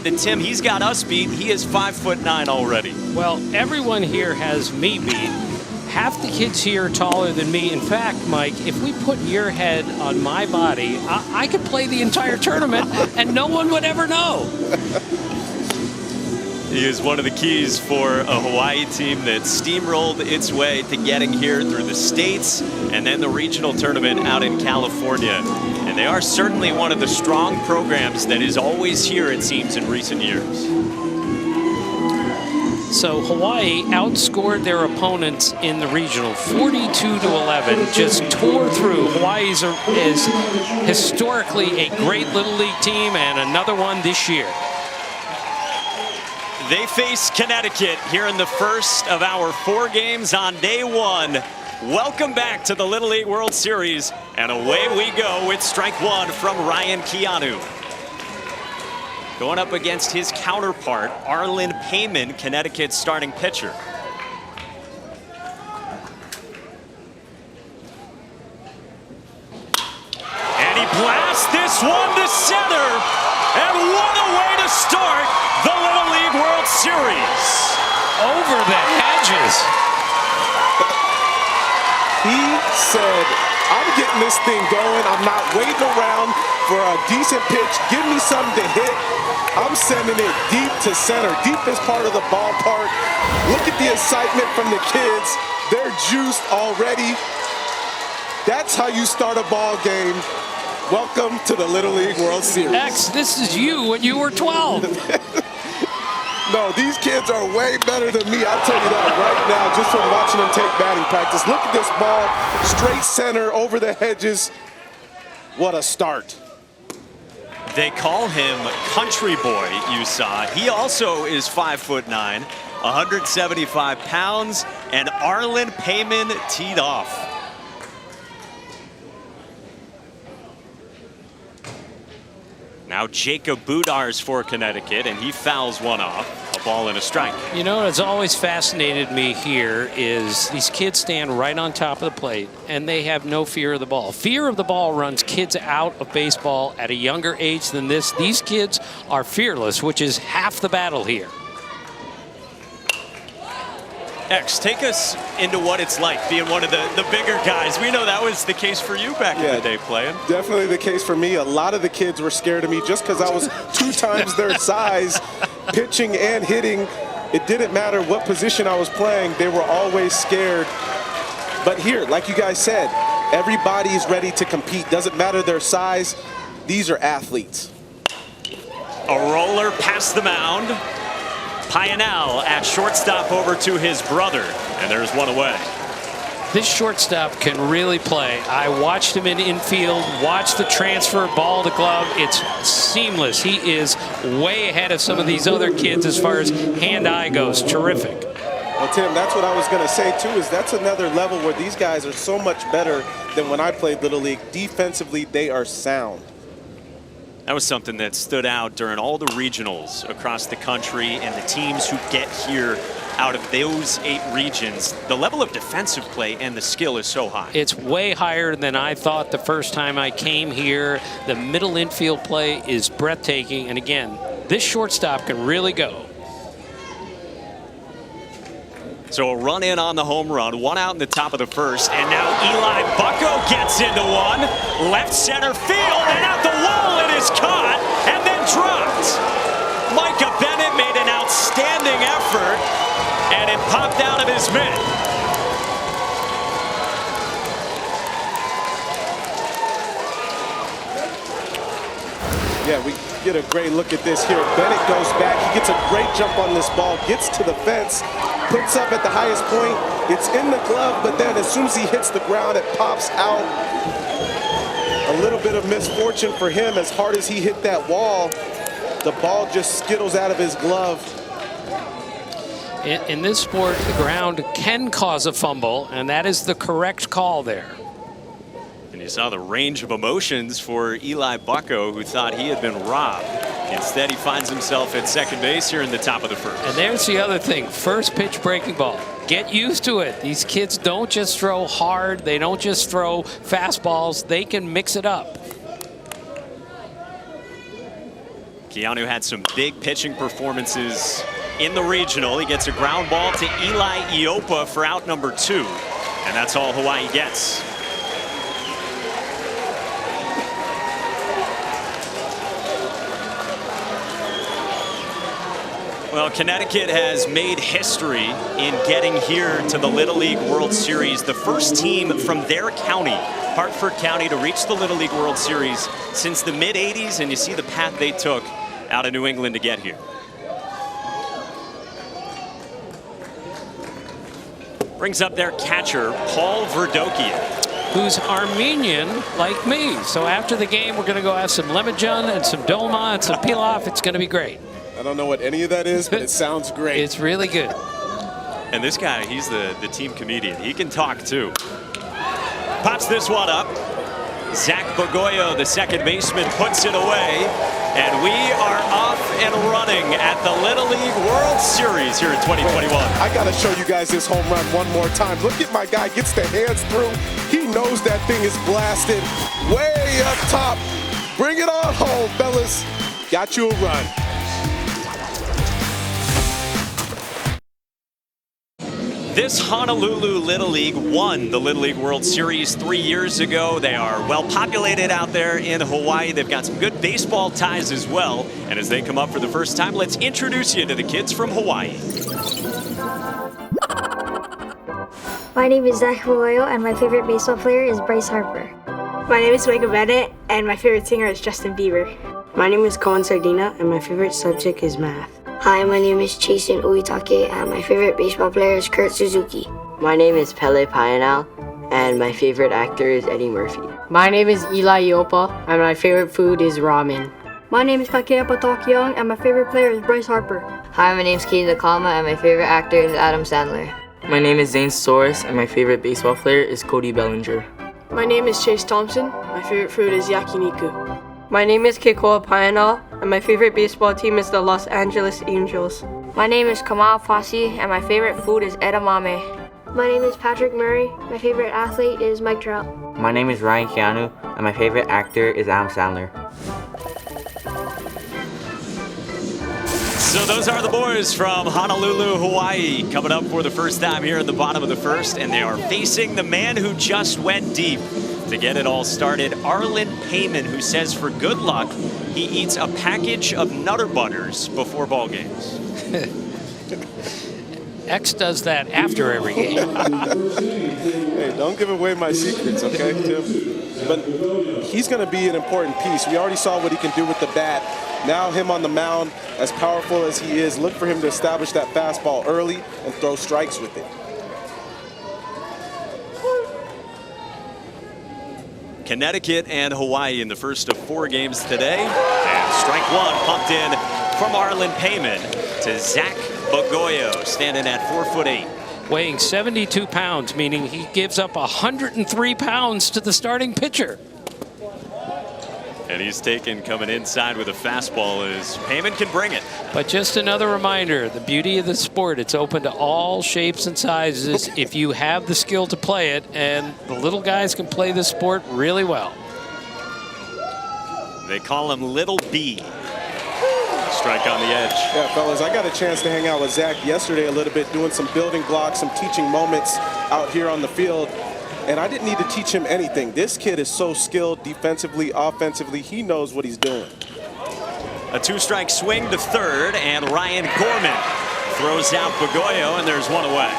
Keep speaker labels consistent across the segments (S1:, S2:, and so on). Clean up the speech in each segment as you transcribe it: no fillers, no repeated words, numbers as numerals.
S1: And Tim, he's got us beat. He is 5'9" already.
S2: Well, everyone here has me beat. Half the kids here are taller than me. In fact, Mike, if we put your head on my body, I could play the entire tournament and no one would ever know.
S1: He is one of the keys for a Hawaii team that steamrolled its way to getting here through the states and then the regional tournament out in California. And they are certainly one of the strong programs that is always here, it seems, in recent years.
S2: So Hawaii outscored their opponents in the regional 42-11, just tore through. Hawaii is historically a great Little League team and another one this year.
S1: They face Connecticut here in the first of our 4 games on day 1. Welcome back to the Little League World Series, and away we go with strike 1 from Ryan Keanu. Going up against his counterpart, Arlen Payman, Connecticut's starting pitcher. And he blasts this one to center, and what a way to start the Little League World Series.
S2: Over the hedges.
S3: He said, I'm getting this thing going. I'm not waiting around for a decent pitch. Give me something to hit. I'm sending it deep to center, deepest part of the ballpark. Look at the excitement from the kids. They're juiced already. That's how you start a ball game. Welcome to the Little League World Series.
S2: X, this is you when you were 12.
S3: No, these kids are way better than me. I'll tell you that right now, just from watching them take batting practice. Look at this ball, straight center, over the hedges. What a start.
S1: They call him Country Boy, you saw. He also is 5'9", 175 pounds, and Arlen Payman teed off. Now Jacob Budars for Connecticut, and he fouls one off. A ball and a strike.
S2: You know what's always fascinated me here is these kids stand right on top of the plate, and they have no fear of the ball. Fear of the ball runs kids out of baseball at a younger age than this. These kids are fearless, which is half the battle here.
S1: X, take us into what it's like being one of the bigger guys. We know that was the case for you back in the day playing.
S3: Definitely the case for me. A lot of the kids were scared of me just because I was 2 times their size, pitching and hitting. It didn't matter what position I was playing. They were always scared. But here, like you guys said, everybody's ready to compete. Doesn't matter their size. These are athletes.
S1: A roller past the mound. Pionel at shortstop over to his brother, and there's one away.
S2: This shortstop can really play. I watched him in infield, watched the transfer ball to glove. It's seamless. He is way ahead of some of these other kids as far as hand-eye goes. Terrific.
S3: Well, Tim, that's what I was going to say, too, is that's another level where these guys are so much better than when I played Little League. Defensively, they are sound.
S1: That was something that stood out during all the regionals across the country, and the teams who get here out of those 8 regions. The level of defensive play and the skill is so high.
S2: It's way higher than I thought the first time I came here. The middle infield play is breathtaking. And again, this shortstop can really go.
S1: So a run in on the home run, 1 out in the top of the first, and now Eli Bucko gets into one. Left center field, and out the wall it is caught and then dropped. Micah Bennett made an outstanding effort, and it popped out of his mitt.
S3: Yeah, we get a great look at this here. Bennett goes back. He gets a great jump on this ball, gets to the fence, puts up at the highest point. It's in the glove, but then as soon as he hits the ground, it pops out. A little bit of misfortune for him. As hard as he hit that wall, the ball just skittles out of his glove.
S2: In this sport, the ground can cause a fumble, and that is the correct call there.
S1: And you saw the range of emotions for Eli Bucko, who thought he had been robbed. Instead, he finds himself at second base here in the top of the first.
S2: And there's the other thing, first pitch breaking ball. Get used to it. These kids don't just throw hard. They don't just throw fastballs. They can mix it up.
S1: Keanu had some big pitching performances in the regional. He gets a ground ball to Eli Iopa for out number 2. And that's all Hawaii gets. Well, Connecticut has made history in getting here to the Little League World Series. The first team from their county, Hartford County, to reach the Little League World Series since the mid-'80s, and you see the path they took out of New England to get here. Brings up their catcher, Paul Verdoke,
S2: who's Armenian like me. So after the game, we're going to go have some lemon and some dolma and some pilaf. It's going to be great.
S3: I don't know what any of that is, but it sounds great.
S2: It's really good.
S1: And this guy, he's the team comedian. He can talk too. Pops this one up. Zach Bogoyo, the second baseman, puts it away. And we are off and running at the Little League World Series here in 2021.
S3: I got to show you guys this home run one more time. Look at my guy, gets the hands through. He knows that thing is blasted way up top. Bring it on home, fellas. Got you a run.
S1: This Honolulu Little League won the Little League World Series 3 years ago. They are well populated out there in Hawaii. They've got some good baseball ties as well. And as they come up for the first time, let's introduce you to the kids from Hawaii.
S4: My name is Zach Bogoyo, and my favorite baseball player is Bryce Harper.
S5: My name is Micah Bennett, and my favorite singer is Justin Bieber.
S6: My name is Cohen Sardina, and my favorite subject is math.
S4: Hi, my name is Chasen Uitake, and my favorite baseball player is Kurt Suzuki.
S7: My name is Pele Payanal, and my favorite actor is Eddie Murphy.
S6: My name is Eli Iopa, and my favorite food is ramen.
S4: My name is Pakeapa Tokyoung, and my favorite player is Bryce Harper.
S7: Hi, my name is Katie Nakama, and my favorite actor is Adam Sandler.
S8: My name is Zane Soros, and my favorite baseball player is Cody Bellinger.
S5: My name is Chase Thompson. My favorite food is yakiniku.
S6: My name is Keikoa Payanal, and my favorite baseball team is the Los Angeles Angels.
S9: My name is Kamal Fassi, and my favorite food is edamame.
S4: My name is Patrick Murray. My favorite athlete is Mike Trout.
S7: My name is Ryan Keanu, and my favorite actor is Adam Sandler.
S1: So those are the boys from Honolulu, Hawaii, coming up for the first time here in the bottom of the first, and they are facing the man who just went deep to get it all started, Arlen Payman, who says for good luck, he eats a package of Nutter Butters before ball games.
S2: X does that after every game.
S3: Hey, don't give away my secrets, okay, Tim? But he's going to be an important piece. We already saw what he can do with the bat. Now him on the mound, as powerful as he is, look for him to establish that fastball early and throw strikes with it.
S1: Connecticut and Hawaii in the first of 4 games today. And strike one pumped in from Arlen Payman to Zach Bogoyo, standing at 4'8".
S2: Weighing 72 pounds, meaning he gives up 103 pounds to the starting pitcher.
S1: And he's taken coming inside with a fastball as Payman can bring it.
S2: But just another reminder, the beauty of the sport, it's open to all shapes and sizes if you have the skill to play it, and the little guys can play this sport really well.
S1: They call him Little B. Strike on the edge.
S3: Yeah, fellas, I got a chance to hang out with Zach yesterday a little bit, doing some building blocks, some teaching moments out here on the field. And I didn't need to teach him anything. This kid is so skilled defensively, offensively. He knows what he's doing.
S1: A 2-strike swing to third, and Ryan Gorman throws out Bogoyo, and there's one away.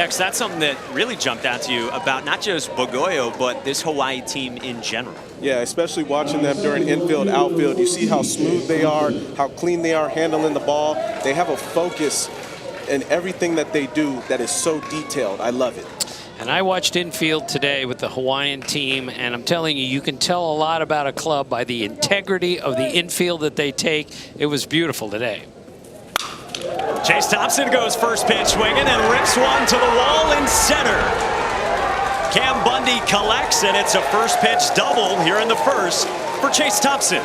S1: X, that's something that really jumped out to you about not just Bogoyo, but this Hawaii team in general.
S3: Yeah, especially watching them during infield, outfield. You see how smooth they are, how clean they are handling the ball. They have a focus in everything that they do that is so detailed. I love it.
S2: And I watched infield today with the Hawaiian team, and I'm telling you, you can tell a lot about a club by the integrity of the infield that they take. It was beautiful today.
S1: Chase Thompson goes first pitch swinging and rips one to the wall in center. Cam Bundy collects, and it's a first pitch double here in the first for Chase Thompson.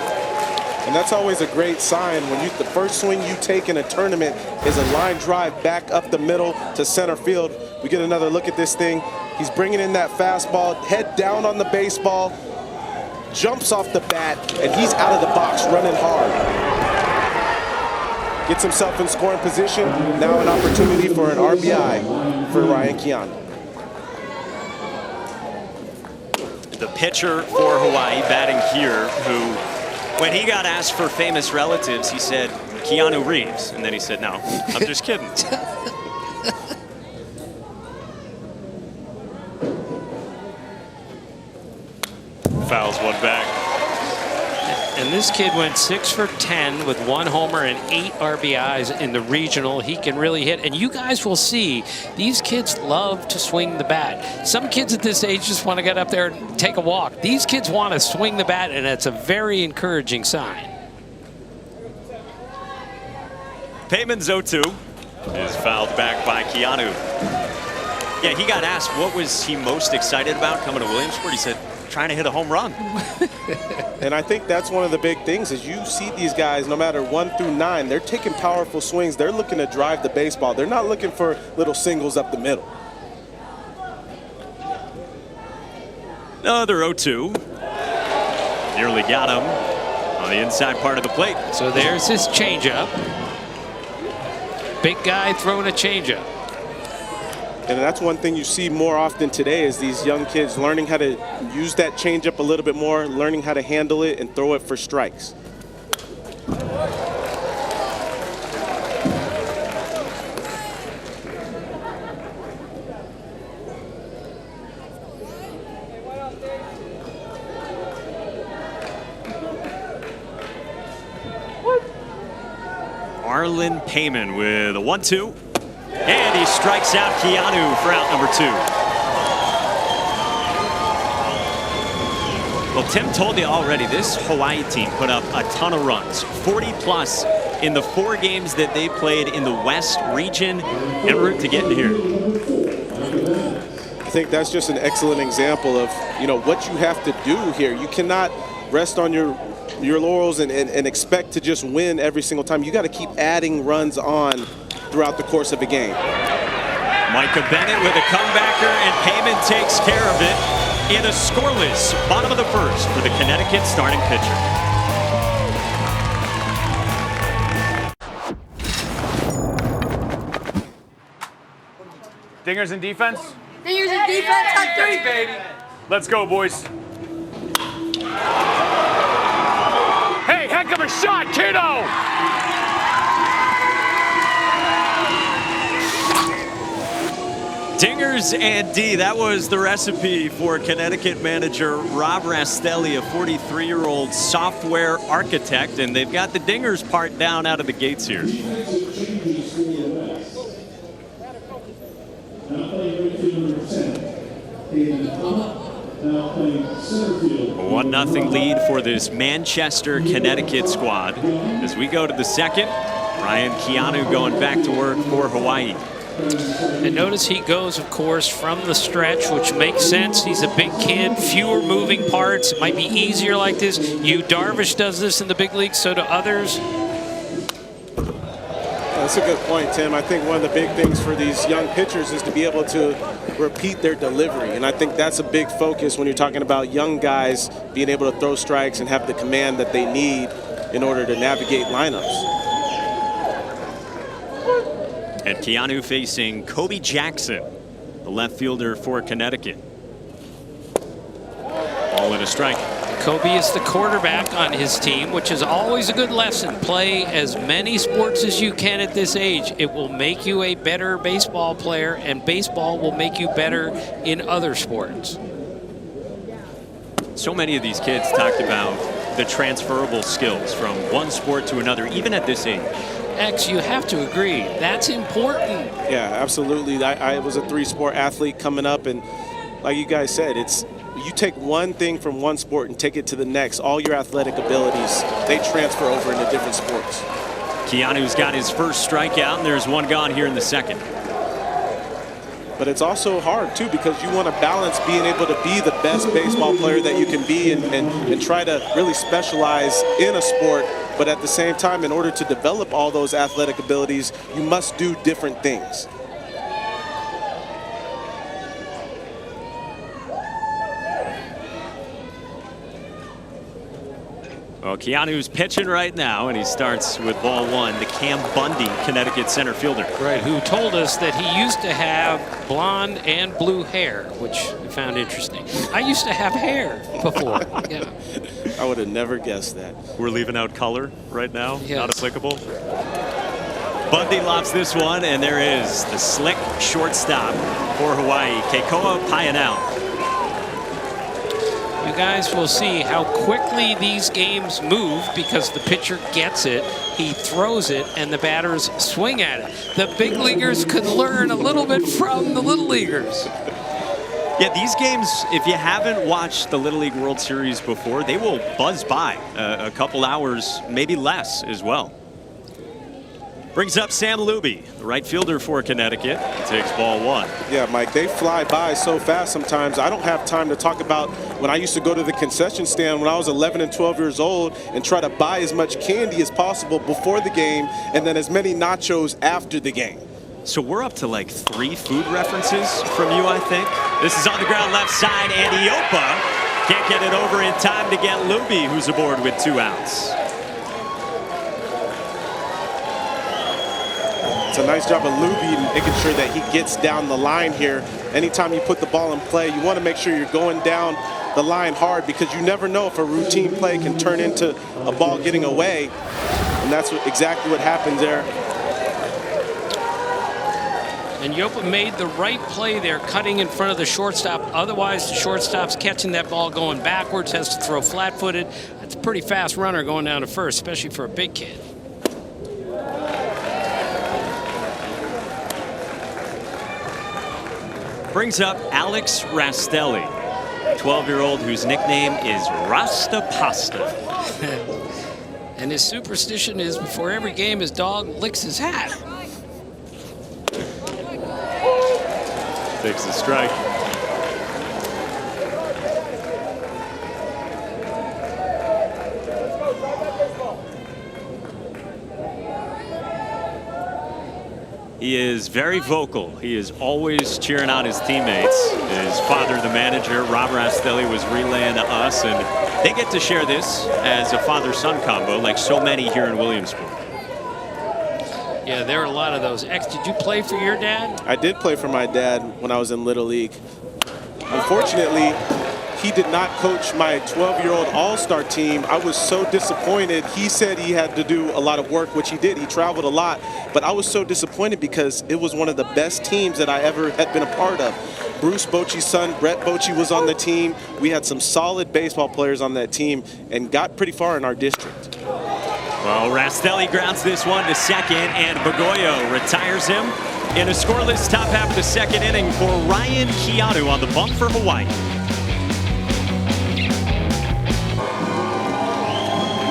S3: And that's always a great sign when the first swing you take in a tournament is a line drive back up the middle to center field. We get another look at this thing. He's bringing in that fastball, head down on the baseball. jumps off the bat, and he's out of the box running hard. Gets himself in scoring position. Now an opportunity for an RBI for Ryan Keanu.
S1: The pitcher for Hawaii batting here, who, when he got asked for famous relatives, he said Keanu Reeves. And then he said, no, I'm just kidding. Fouls one back.
S2: And this kid went 6 for 10 with 1 homer and 8 RBIs in the regional. He can really hit. And you guys will see, these kids love to swing the bat. Some kids at this age just want to get up there and take a walk. These kids want to swing the bat, and it's a very encouraging sign.
S1: Payman's 0-2 is fouled back by Keanu. Yeah, he got asked what was he most excited about coming to Williamsport. He said, trying to hit a home run.
S3: And I think that's one of the big things is you see these guys, no matter 1 through 9, they're taking powerful swings. They're looking to drive the baseball. They're not looking for little singles up the middle.
S1: Another 0-2. Nearly got him on the inside part of the plate.
S2: So there's his changeup. Big guy throwing a changeup.
S3: And that's one thing you see more often today is these young kids learning how to use that changeup a little bit more, learning how to handle it and throw it for strikes.
S1: Arlen Payman with a 1-2. And he strikes out Keanu for out number 2. Well, Tim told you already, this Hawaii team put up a ton of runs, 40 plus in the 4 games that they played in the West region en route to getting here.
S3: I think that's just an excellent example of, what you have to do here. You cannot rest on your laurels and expect to just win every single time. You got to keep adding runs on throughout the course of a game.
S1: Micah Bennett with a comebacker, and Payman takes care of it in a scoreless bottom of the first for the Connecticut starting pitcher.
S10: Dingers in defense?
S9: Dingers in defense, on 3, baby.
S10: Let's go, boys. Hey, heck of a shot, kiddo!
S1: Dingers and D, that was the recipe for Connecticut manager Rob Rastelli, a 43-year-old software architect, and they've got the dingers part down out of the gates here. 1-0 lead for this Manchester, Connecticut squad. As we go to the second, Ryan Keanu going back to work for Hawaii.
S2: And notice he goes, of course, from the stretch, which makes sense. He's a big kid, fewer moving parts. It might be easier like this. Darvish does this in the big leagues, so do others.
S3: That's a good point, Tim. I think one of the big things for these young pitchers is to be able to repeat their delivery. And I think that's a big focus when you're talking about young guys being able to throw strikes and have the command that they need in order to navigate lineups.
S1: And Keanu facing Kobe Jackson, the left fielder for Connecticut. Ball in a strike.
S2: Kobe is the quarterback on his team, which is always a good lesson. Play as many sports as you can at this age. It will make you a better baseball player, and baseball will make you better in other sports.
S1: So many of these kids talked about the transferable skills from one sport to another, even at this age.
S2: X, you have to agree. That's important.
S3: Yeah, absolutely. I was a 3-sport athlete coming up, and like you guys said, you take one thing from one sport and take it to the next. All your athletic abilities, they transfer over into different sports.
S1: Keanu's got his first strikeout, and there's one gone here in the second.
S3: But it's also hard, too, because you want to balance being able to be the best baseball player that you can be and try to really specialize in a sport. But at the same time, in order to develop all those athletic abilities, you must do different things.
S1: Well, Keanu's pitching right now, and he starts with ball 1, the Cam Bundy, Connecticut center fielder.
S2: Right, who told us that he used to have blonde and blue hair, which I found interesting. I used to have hair before. Yeah.
S3: I would have never guessed that.
S1: We're leaving out color right now,
S2: Yes.
S1: not applicable. Bundy lobs this one, and there is the slick shortstop for Hawaii, Keikoa Painel.
S2: You guys will see how quickly these games move because the pitcher gets it, he throws it, and the batters swing at it. The big leaguers could learn a little bit from the little leaguers.
S1: Yeah, these games, if you haven't watched the Little League World Series before, they will buzz by a couple hours, maybe less as well. Brings up Sam Luby, the right fielder for Connecticut. Takes ball 1.
S3: Yeah, Mike, they fly by so fast sometimes. I don't have time to talk about when I used to go to the concession stand when I was 11 and 12 years old and try to buy as much candy as possible before the game and then as many nachos after the game.
S1: So we're up to like 3 food references from you, I think. This is on the ground left side, and Iopa can't get it over in time to get Luby, who's aboard with 2 outs.
S3: It's a nice job of Luby making sure that he gets down the line here. Anytime you put the ball in play, you want to make sure you're going down the line hard because you never know if a routine play can turn into a ball getting away. And that's exactly what happened there.
S2: And Yopa made the right play there, cutting in front of the shortstop. Otherwise, the shortstop's catching that ball going backwards, has to throw flat-footed. That's a pretty fast runner going down to first, especially for a big kid.
S1: Brings up Alex Rastelli, 12-year-old whose nickname is Rasta Pasta.
S2: And his superstition is before every game, his dog licks his hat.
S1: Takes the strike. He is very vocal. He is always cheering on his teammates. His father, the manager, Rob Rastelli, was relaying to us, and they get to share this as a father-son combo like so many here in Williamsport.
S2: Yeah, there are a lot of those. X, did you play for your dad?
S3: I did play for my dad when I was in Little League. Unfortunately, he did not coach my 12-year-old all-star team. I was so disappointed. He said he had to do a lot of work, which he did. He traveled a lot. But I was so disappointed because it was one of the best teams that I ever had been a part of. Bruce Bochy's son, Brett Bochy, was on the team. We had some solid baseball players on that team and got pretty far in our district.
S1: Well, Rastelli grounds this one to second, and Bagoyo retires him in a scoreless top half of the second inning for Ryan Keanu on the bump for Hawaii.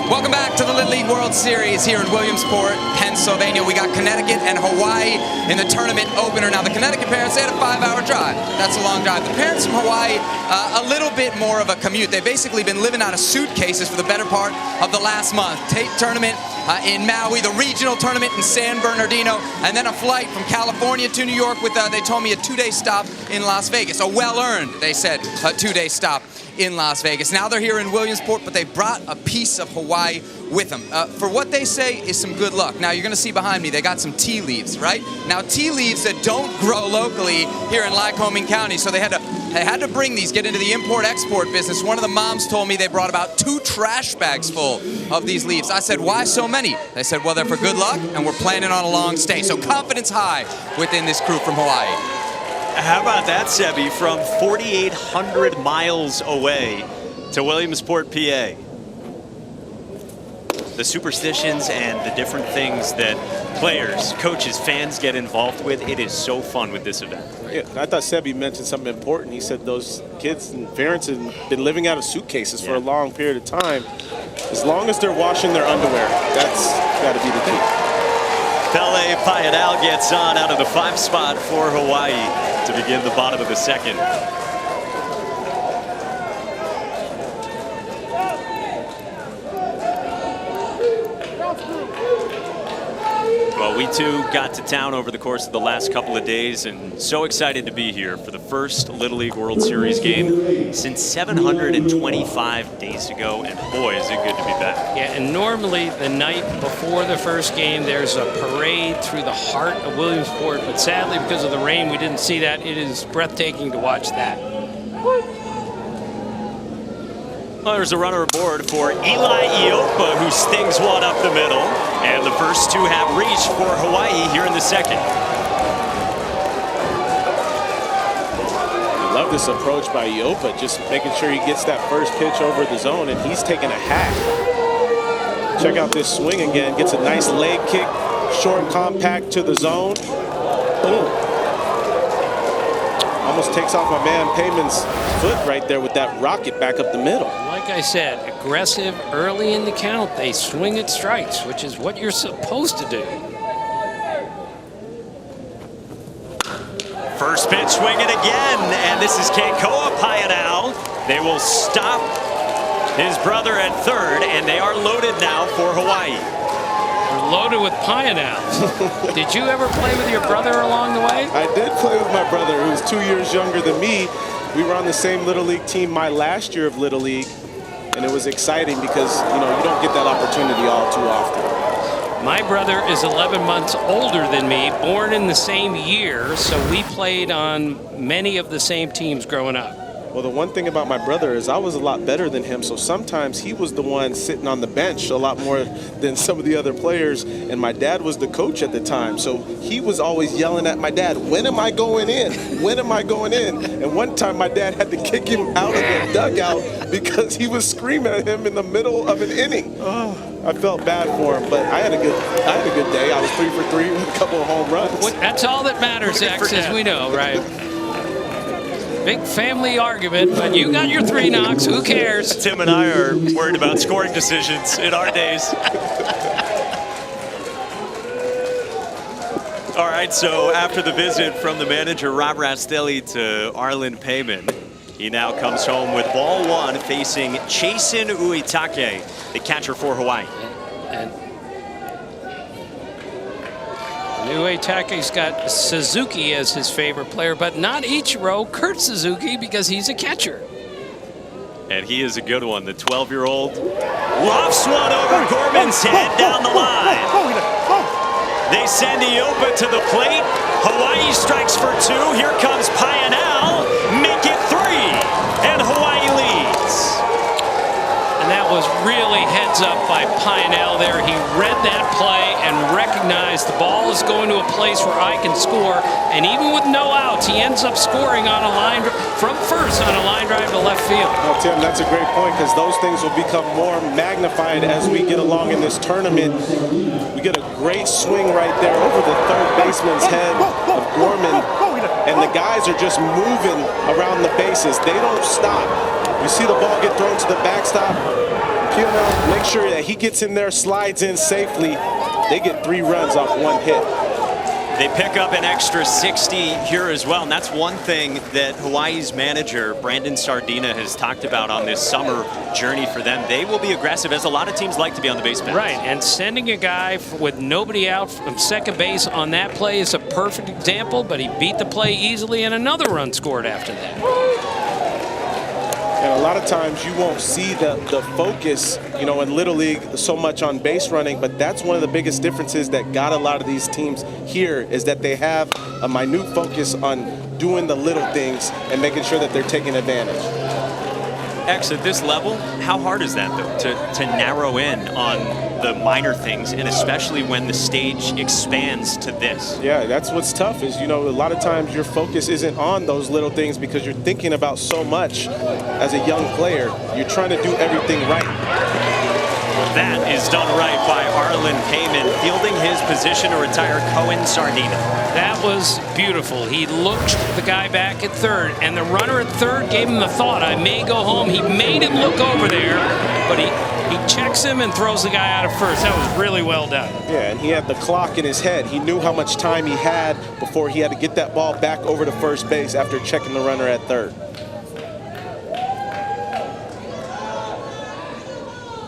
S11: Welcome back to the Little League World Series here in Williamsport, Pennsylvania. We got Connecticut and Hawaii in the tournament opener. Now, the Connecticut parents, they had a 5-hour drive. That's a long drive. The parents from Hawaii, a little bit more of a commute. They've basically been living out of suitcases for the better part of the last month. Tate tournament in Maui, the regional tournament in San Bernardino, and then a flight from California to New York with, they told me, a 2-day stop in Las Vegas. A well-earned, they said, a 2-day stop in Las Vegas. Now they're here in Williamsport, but they brought a piece of Hawaii with them. For what they say is some good luck. Now you're gonna see behind me, they got some tea leaves, right? Now tea leaves that don't grow locally here in Lycoming County, so they had to bring these, get into the import-export business. One of the moms told me they brought about 2 trash bags full of these leaves. I said, why so many? They said, well, they're for good luck, and we're planning on a long stay. So confidence high within this crew from Hawaii.
S1: How about that, Sebi, from 4,800 miles away to Williamsport, PA. The superstitions and the different things that players, coaches, fans get involved with, it is so fun with this event.
S3: Yeah, I thought Sebi mentioned something important. He said those kids and parents have been living out of suitcases for a long period of time. As long as they're washing their underwear, that's got to be the key.
S1: Pele Painel gets on out of the 5 spot for Hawaii to begin the bottom of the second. Well, we too got to town over the course of the last couple of days, and so excited to be here for the first Little League World Series game since 725 days ago, and boy, is it good to be back.
S2: Yeah, and normally the night before the first game, there's a parade through the heart of Williamsport, but sadly, because of the rain, we didn't see that. It is breathtaking to watch that.
S1: Well, there's a runner aboard for Eli Iopa, who stings one up the middle. And the first two have reached for Hawaii here in the second.
S3: I love this approach by Iopa, just making sure he gets that first pitch over the zone, and he's taking a hack. Check out this swing again. Gets a nice leg kick, short compact to the zone. Boom. Almost takes off my man Payman's foot right there with that rocket back up the middle.
S2: Like I said, aggressive early in the count. They swing at strikes, which is what you're supposed to do.
S1: First pitch swinging again, and this is Keikoa Payanao. They will stop his brother at third, and they are loaded now for Hawaii.
S2: They're loaded with Payanao. Did you ever play with your brother along the way?
S3: I did play with my brother, who's 2 years younger than me. We were on the same Little League team my last year of Little League, and it was exciting because, you know, you don't get that opportunity all too often.
S2: My brother is 11 months older than me, born in the same year, so we played on many of the same teams growing up.
S3: Well, the one thing about my brother is I was a lot better than him, so sometimes he was the one sitting on the bench a lot more than some of the other players, and my dad was the coach at the time, so he was always yelling at my dad, when am I going in? When am I going in? And one time my dad had to kick him out of the dugout because he was screaming at him in the middle of an inning. I felt bad for him, but I had a good day. I was 3 for 3 with a couple of home runs.
S2: That's all that matters, X, as we know, right? Big family argument, but you got your 3 knocks. Who cares?
S1: Tim and I are worried about scoring decisions in our days. All right, so after the visit from the manager, Rob Rastelli, to Arlen Payman, he now comes home with ball 1 facing Chasen Uitake, the catcher for Hawaii.
S2: And Uetake's got Suzuki as his favorite player, but not Ichiro, Kurt Suzuki, because he's a catcher.
S1: And he is a good one. The 12-year-old lofts one over Gorman's head down the line. They send Iopa to the plate. Hawaii strikes for 2. Here comes Payanao. Make it 3. And Hawaii leads.
S2: And that was really heads up by Payanao there. He read that play and recognized the ball is going to a place where I can score. And even with no outs, he ends up scoring on a line from first on a line drive to left field.
S3: Well, Tim, that's a great point because those things will become more magnified as we get along in this tournament. We get a great swing right there over the third baseman's head of Gorman. And the guys are just moving around the bases. They don't stop. You see the ball get thrown to the backstop. Pino, make sure that he gets in there, slides in safely. They get 3 runs off 1 hit.
S1: They pick up an extra 60 here as well, and that's one thing that Hawaii's manager, Brandon Sardina, has talked about on this summer journey for them. They will be aggressive, as a lot of teams like to be on the base paths.
S2: Right, and sending a guy with nobody out from second base on that play is a perfect example, but he beat the play easily, and another run scored after that.
S3: And a lot of times you won't see the focus, you know, in Little League so much on base running, but that's one of the biggest differences that got a lot of these teams here is that they have a minute focus on doing the little things and making sure that they're taking advantage.
S1: X, at this level, how hard is that, though, to narrow in on the minor things, and especially when the stage expands to this?
S3: Yeah, that's what's tough is, you know, a lot of times your focus isn't on those little things because you're thinking about so much as a young player. You're trying to do everything right.
S1: That is done right by Arlen Payman, fielding his position to retire Cohen Sardina.
S2: That was beautiful. He looked the guy back at third, and the runner at third gave him the thought, I may go home. He made him look over there, but he checks him and throws the guy out of first. That was really well done.
S3: Yeah, and he had the clock in his head. He knew how much time he had before he had to get that ball back over to first base after checking the runner at third.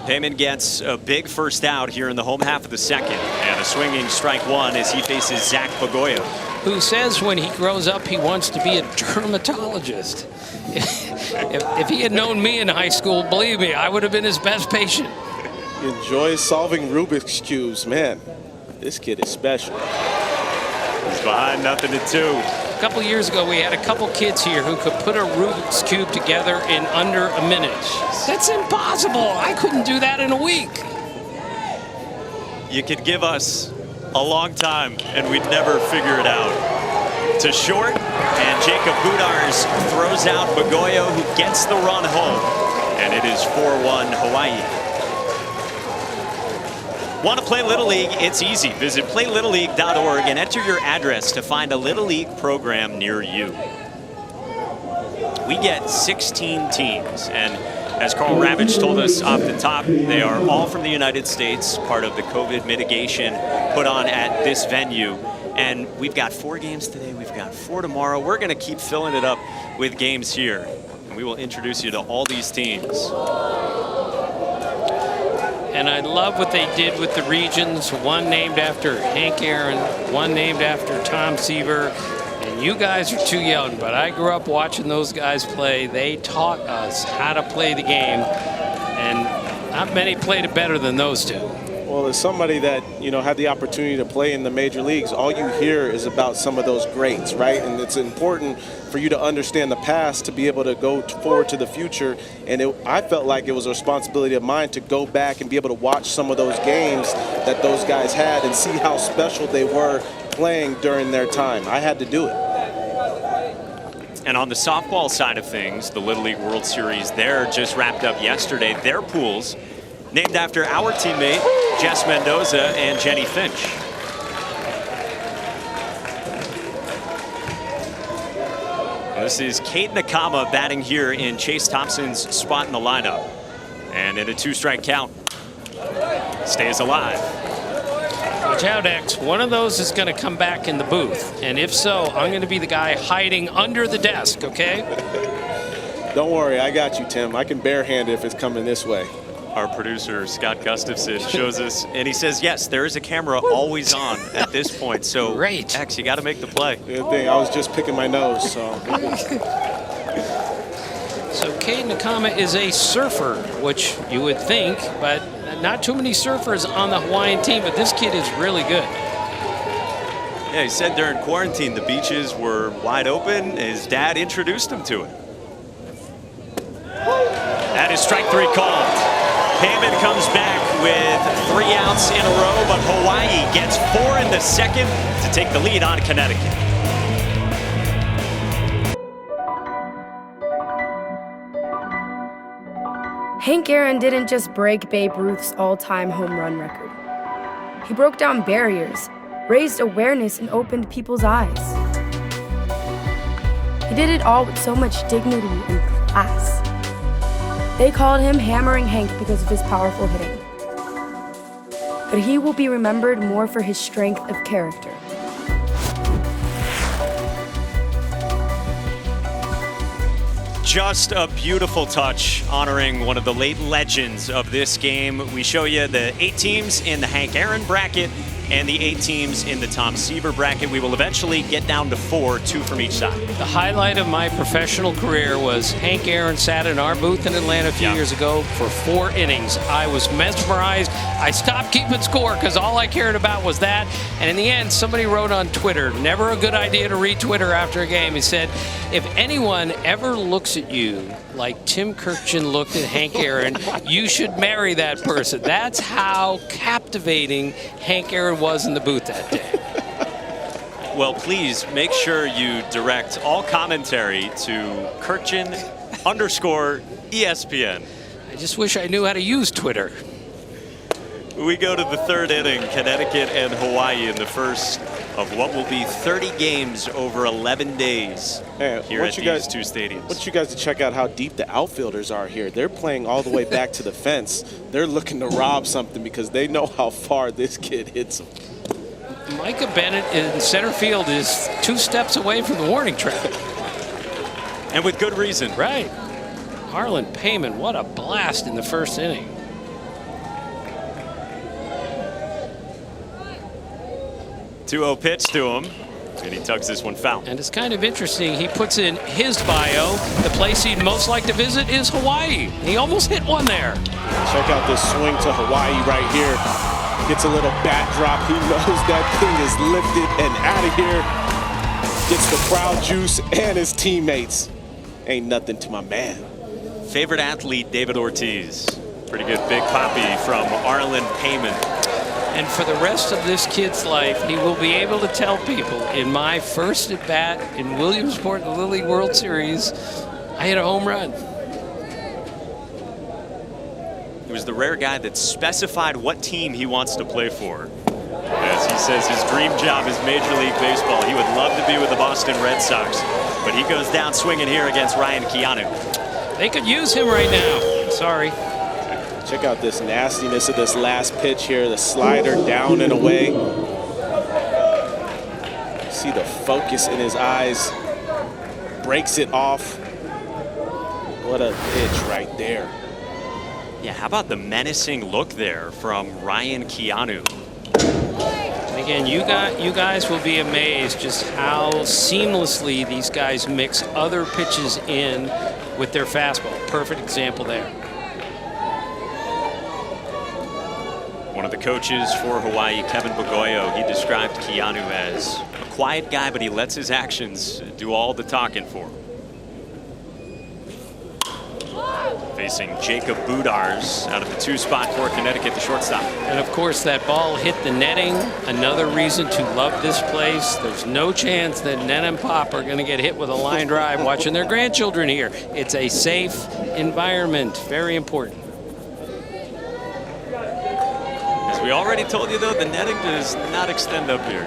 S1: Payman gets a big first out here in the home half of the second. And a swinging strike one as he faces Zach Bagoya,
S2: who says when he grows up he wants to be a dermatologist. If he had known me in high school, believe me, I would have been his best patient.
S3: He enjoys solving Rubik's Cubes. Man, this kid is special.
S1: He's behind 0-2.
S2: A couple years ago, we had a couple kids here who could put a Rubik's Cube together in under a minute. That's impossible. I couldn't do that in a week.
S1: You could give us a long time and we'd never figure it out. To short, and Jacob Budars throws out Bagoya, who gets the run home. And it is 4-1 Hawaii. Want to play Little League? It's easy. Visit playlittleleague.org and enter your address to find a Little League program near you. We get 16 teams, and as Carl Ravitch told us off the top, they are all from the United States, part of the COVID mitigation put on at this venue. And we've got 4 games today, we've got 4 tomorrow. We're going to keep filling it up with games here. And we will introduce you to all these teams.
S2: And I love what they did with the regions, one named after Hank Aaron, one named after Tom Seaver. And you guys are too young, but I grew up watching those guys play. They taught us how to play the game, and not many played it better than those two.
S3: Well, as somebody that, you know, had the opportunity to play in the major leagues, all you hear is about some of those greats, right? And it's important for you to understand the past to be able to go forward to the future. And I felt like it was a responsibility of mine to go back and be able to watch some of those games that those guys had and see how special they were playing during their time. I had to do it.
S1: And on the softball side of things, the Little League World Series there just wrapped up yesterday. Their pools named after our teammate, Jess Mendoza and Jenny Finch. This is Kate Nakama batting here in Chase Thompson's spot in the lineup. And in a 2-strike count, stays alive.
S2: Watch out, X. One of those is going to come back in the booth. And if so, I'm going to be the guy hiding under the desk, okay?
S3: Don't worry, I got you, Tim. I can barehand it if it's coming this way.
S1: Our producer, Scott Gustafson, shows us, and he says, yes, there is a camera always on at this point. So,
S2: great.
S1: X, you got to make the play.
S3: Good thing. I was just picking my nose, so.
S2: So, Kate Nakama is a surfer, which you would think, but not too many surfers on the Hawaiian team, but this kid is really good.
S1: Yeah, he said during quarantine the beaches were wide open. His dad introduced him to it. That is strike 3 called. Payman comes back with 3 outs in a row, but Hawaii gets 4 in the second to take the lead on Connecticut.
S12: Hank Aaron didn't just break Babe Ruth's all-time home run record. He broke down barriers, raised awareness, and opened people's eyes. He did it all with so much dignity and class. They called him Hammering Hank because of his powerful hitting. But he will be remembered more for his strength of character.
S1: Just a beautiful touch honoring one of the late legends of this game. We show you the 8 teams in the Hank Aaron bracket and the 8 teams in the Tom Seaver bracket. We will eventually get down to 4, 2 from each side.
S2: The highlight of my professional career was Hank Aaron sat in our booth in Atlanta a few years ago for 4 innings. I was mesmerized. I stopped keeping score because all I cared about was that. And in the end, somebody wrote on Twitter, never a good idea to read Twitter after a game. He said, if anyone ever looks at you like Tim Kirkjian looked at Hank Aaron, you should marry that person. That's how captivating Hank Aaron was in the booth that day.
S1: Well, please make sure you direct all commentary to Kirkjian_ESPN.
S2: I just wish I knew how to use Twitter.
S1: We go to the 3rd inning, Connecticut and Hawaii in the first of what will be 30 games over 11 days here at these 2 stadiums.
S3: I want you guys to check out how deep the outfielders are here. They're playing all the way back to the fence. They're looking to rob something because they know how far this kid hits them.
S2: Micah Bennett in center field is 2 steps away from the warning track.
S1: And with good reason.
S2: Right. Harlan Payman, what a blast in the first inning.
S1: 2-0 pitch to him, and he tugs this one foul.
S2: And it's kind of interesting. He puts in his bio, the place he'd most like to visit is Hawaii. He almost hit one there.
S3: Check out this swing to Hawaii right here. Gets a little bat drop. He knows that thing is lifted and out of here. Gets the crowd juice and his teammates. Ain't nothing to my man.
S1: Favorite athlete, David Ortiz. Pretty good big poppy from Arlen Payman.
S2: And for the rest of this kid's life, he will be able to tell people, in my first at bat in Williamsport, the Little League World Series, I hit a home run.
S1: He was the rare guy that specified what team he wants to play for. As he says his dream job is Major League Baseball. He would love to be with the Boston Red Sox, but he goes down swinging here against Ryan Keanu.
S2: They could use him right now. Sorry.
S3: Check out this nastiness of this last pitch here. The slider down and away. See the focus in his eyes. Breaks it off. What a pitch right there.
S1: Yeah, how about the menacing look there from Ryan Keanu?
S2: And again, you guys will be amazed just how seamlessly these guys mix other pitches in with their fastball. Perfect example there.
S1: One of the coaches for Hawaii, Kevin Bogoyo, he described Keanu as a quiet guy, but he lets his actions do all the talking for him. Facing Jacob Budars out of the 2 spot for Connecticut, the shortstop.
S2: And of course, that ball hit the netting. Another reason to love this place. There's no chance that Nen and Pop are going to get hit with a line drive watching their grandchildren here. It's a safe environment. Very important.
S1: As we already told you, though, the netting does not extend up here.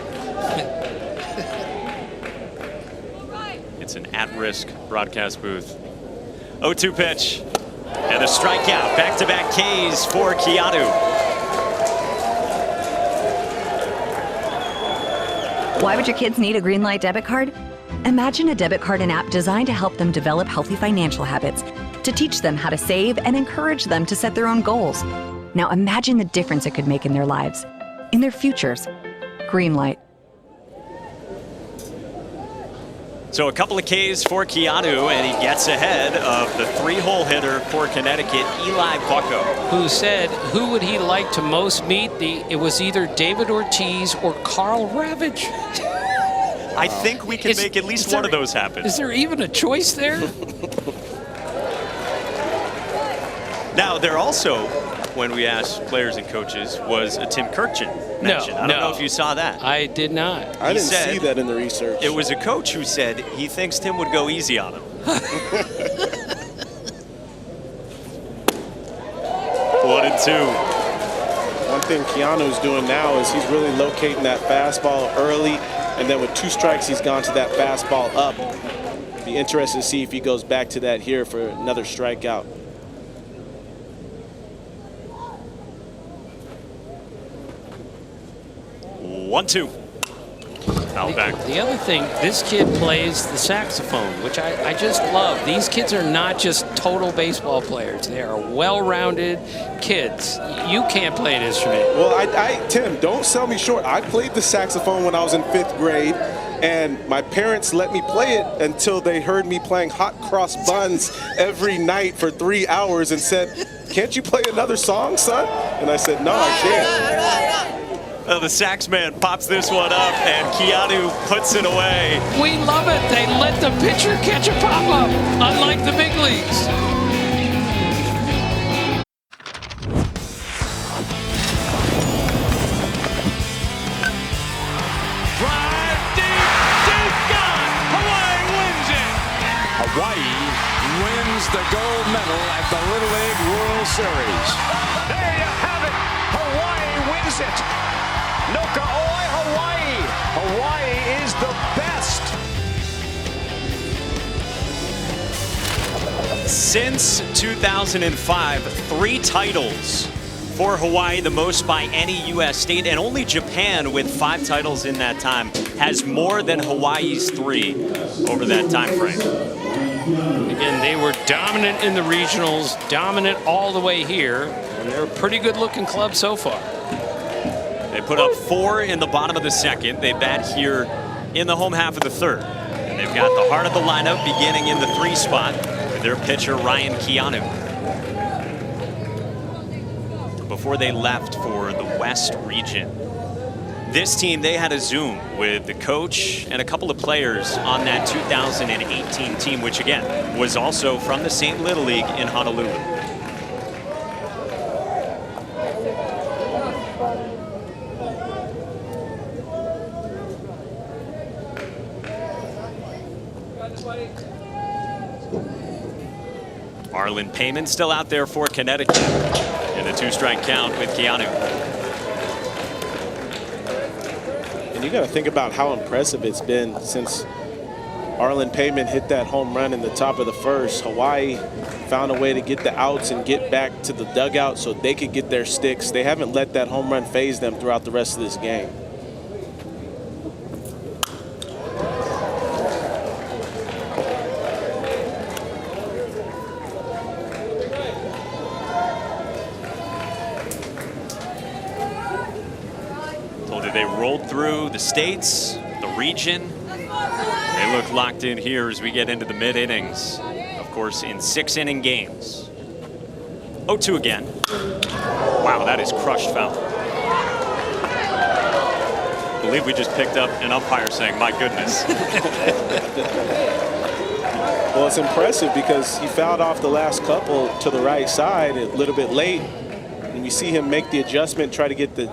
S1: It's an at-risk broadcast booth. 0-2 pitch. And a strikeout. Back-to-back Ks for Keanu.
S13: Why would your kids need a Greenlight debit card? Imagine a debit card and app designed to help them develop healthy financial habits, to teach them how to save and encourage them to set their own goals. Now imagine the difference it could make in their lives, in their futures. Greenlight.
S1: So a couple of Ks for Keanu, and he gets ahead of the 3-hole hitter for Connecticut, Eli Bucco.
S2: Who said, who would he like to most meet? It was either David Ortiz or Carl Ravage.
S1: I think we can make at least one of those happen.
S2: Is there even a choice there?
S1: Now, there also, when we asked players and coaches, was a Tim Kurkjian mention. I don't know if you saw that.
S2: I did not.
S3: I didn't see that in the research.
S1: It was a coach who said he thinks Tim would go easy on him. 1-2.
S3: One thing Keanu's doing now is he's really locating that fastball early, and then with 2 strikes, he's gone to that fastball up. Be interested to see if he goes back to that here for another strikeout.
S1: 1-2. Foul back.
S2: The other thing, this kid plays the saxophone, which I just love. These kids are not just total baseball players. They are well-rounded kids. You can't play an instrument.
S3: Well, Tim, don't sell me short. I played the saxophone when I was in 5th grade, and my parents let me play it until they heard me playing hot cross buns every night for 3 hours and said, "Can't you play another song, son?" And I said, "No, I can't."
S1: Well, the sax man pops this one up, and Keanu puts it away.
S2: We love it. They let the pitcher catch a pop-up, unlike the big leagues.
S10: Drive deep gone. Hawaii wins it.
S14: Hawaii wins the gold medal at the Little League World Series.
S10: There you have it. Hawaii wins it. Noka oi, Hawaii! Hawaii is the best!
S1: Since 2005, 3 titles for Hawaii, the most by any U.S. state, and only Japan, with 5 titles in that time, has more than Hawaii's 3 over that time frame.
S2: Again, they were dominant in the regionals, dominant all the way here, and they're a pretty good-looking club so far.
S1: They put up 4 in the bottom of the second. They bat here in the home half of the third. And they've got the heart of the lineup beginning in the 3 spot with their pitcher, Ryan Keanu. Before they left for the West region, this team, they had a Zoom with the coach and a couple of players on that 2018 team, which again was also from the St. Little League in Honolulu. Arlen Payman still out there for Connecticut in a 2-strike count with Keanu.
S3: And you got to think about how impressive it's been since Arlen Payman hit that home run in the top of the first. Hawaii found a way to get the outs and get back to the dugout so they could get their sticks. They haven't let that home run phase them throughout the rest of this game.
S1: They rolled through the states, the region. They look locked in here as we get into the mid-innings. Of course, in 6-inning games. 0-2 again. Wow, that is crushed foul. I believe we just picked up an umpire saying, my goodness.
S3: Well, it's impressive because he fouled off the last couple to the right side a little bit late. And you see him make the adjustment, try to get the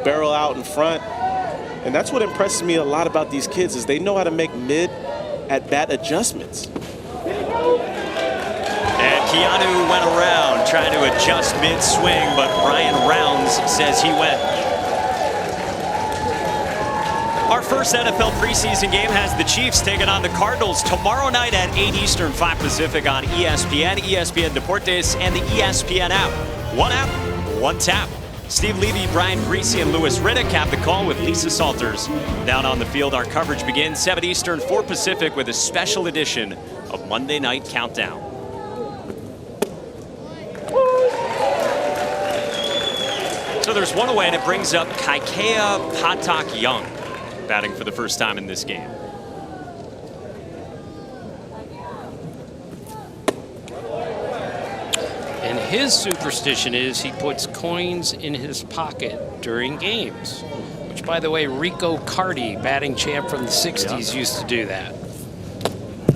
S3: barrel out in front. And that's what impresses me a lot about these kids is they know how to make mid-at-bat adjustments.
S1: And Keanu went around trying to adjust mid-swing, but Brian Rounds says he went. Our first NFL preseason game has the Chiefs taking on the Cardinals tomorrow night at 8 Eastern, 5 Pacific on ESPN, ESPN Deportes, and the ESPN app. One app, one tap. Steve Levy, Brian Greasy, and Louis Riddick have the call with Lisa Salters. Down on the field, our coverage begins 7 Eastern, 4 Pacific with a special edition of Monday Night Countdown. So there's one away, and it brings up Kaikea Patak Young, batting for the first time in this game.
S2: And his superstition is he puts coins in his pocket during games, which, by the way, Rico Cardi, batting champ from the 60s, used to do that.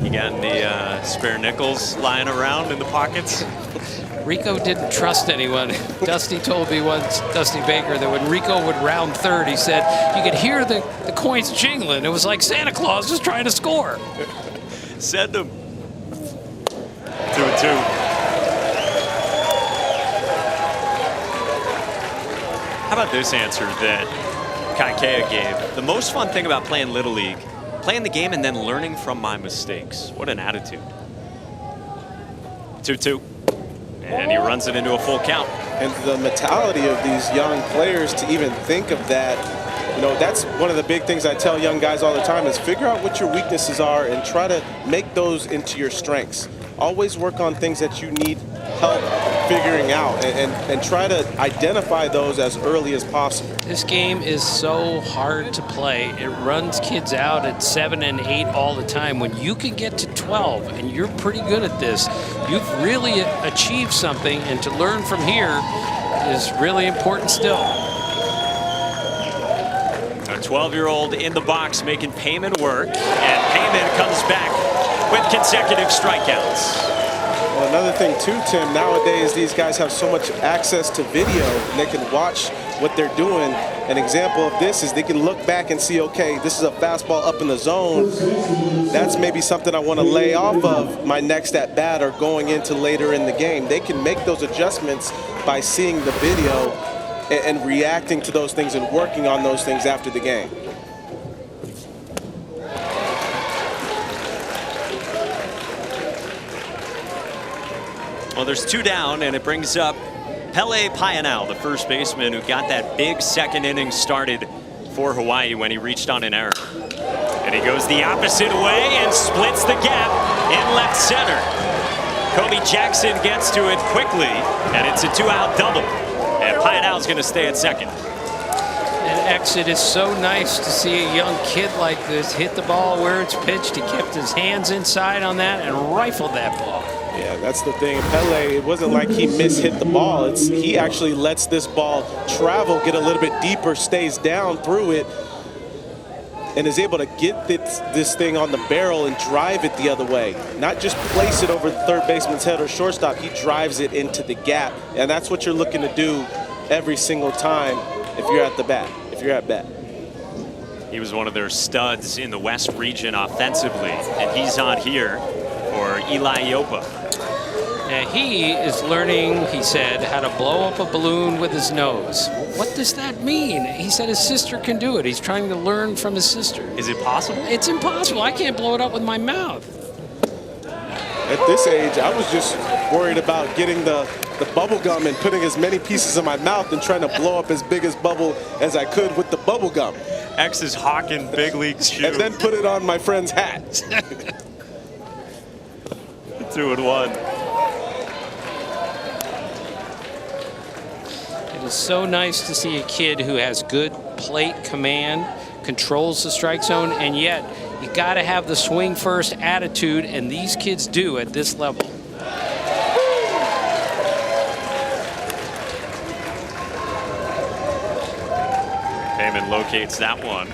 S1: You got any spare nickels lying around in the pockets?
S2: Rico didn't trust anyone. Dusty told me once, Dusty Baker, that when Rico would round third, he said you could hear the coins jingling. It was like Santa Claus was trying to score.
S1: Send him. 2-2. How about this answer that Kaikea gave? The most fun thing about playing Little League, playing the game and then learning from my mistakes. What an attitude. 2-2. And he runs it into a full count.
S3: And the mentality of these young players to even think of that, you know, that's one of the big things I tell young guys all the time is figure out what your weaknesses are and try to make those into your strengths. Always work on things that you need help figuring out and try to identify those as early as possible.
S2: This game is so hard to play. It runs kids out at 7 and 8 all the time. When you can get to 12 and you're pretty good at this, you've really achieved something, and to learn from here is really important still.
S1: A 12-year-old in the box making Payman work, and Payman comes back with consecutive strikeouts.
S3: Well, another thing too, Tim, nowadays these guys have so much access to video and they can watch what they're doing. An example of this is they can look back and see, okay, this is a fastball up in the zone. That's maybe something I want to lay off of my next at bat or going into later in the game. They can make those adjustments by seeing the video and reacting to those things and working on those things after the game.
S1: Well, there's 2 down, and it brings up Pele Payanal, the first baseman who got that big second inning started for Hawaii when he reached on an error. And he goes the opposite way and splits the gap in left center. Kobe Jackson gets to it quickly, and it's a 2-out double. And Payanal's going to stay at second.
S2: And X, it is so nice to see a young kid like this hit the ball where it's pitched. He kept his hands inside on that and rifled that ball.
S3: Yeah, that's the thing. Pele, it wasn't like he mishit the ball. He actually lets this ball travel, get a little bit deeper, stays down through it, and is able to get this thing on the barrel and drive it the other way. Not just place it over the third baseman's head or shortstop. He drives it into the gap, and that's what you're looking to do every single time if you're at the bat, if you're at bat.
S1: He was one of their studs in the West region offensively, and he's on here for Eli Yopa.
S2: Now he is learning, he said, how to blow up a balloon with his nose. What does that mean? He said his sister can do it. He's trying to learn from his sister.
S1: Is it possible?
S2: It's impossible. I can't blow it up with my mouth.
S3: At this age, I was just worried about getting the bubble gum and putting as many pieces in my mouth and trying to blow up as big as bubble as I could with the bubble gum.
S1: X is hawking big league shoe.
S3: And then put it on my friend's hat.
S1: 2-1.
S2: It is so nice to see a kid who has good plate command, controls the strike zone, and yet you got to have the swing first attitude, and these kids do at this level.
S1: Heyman locates that one.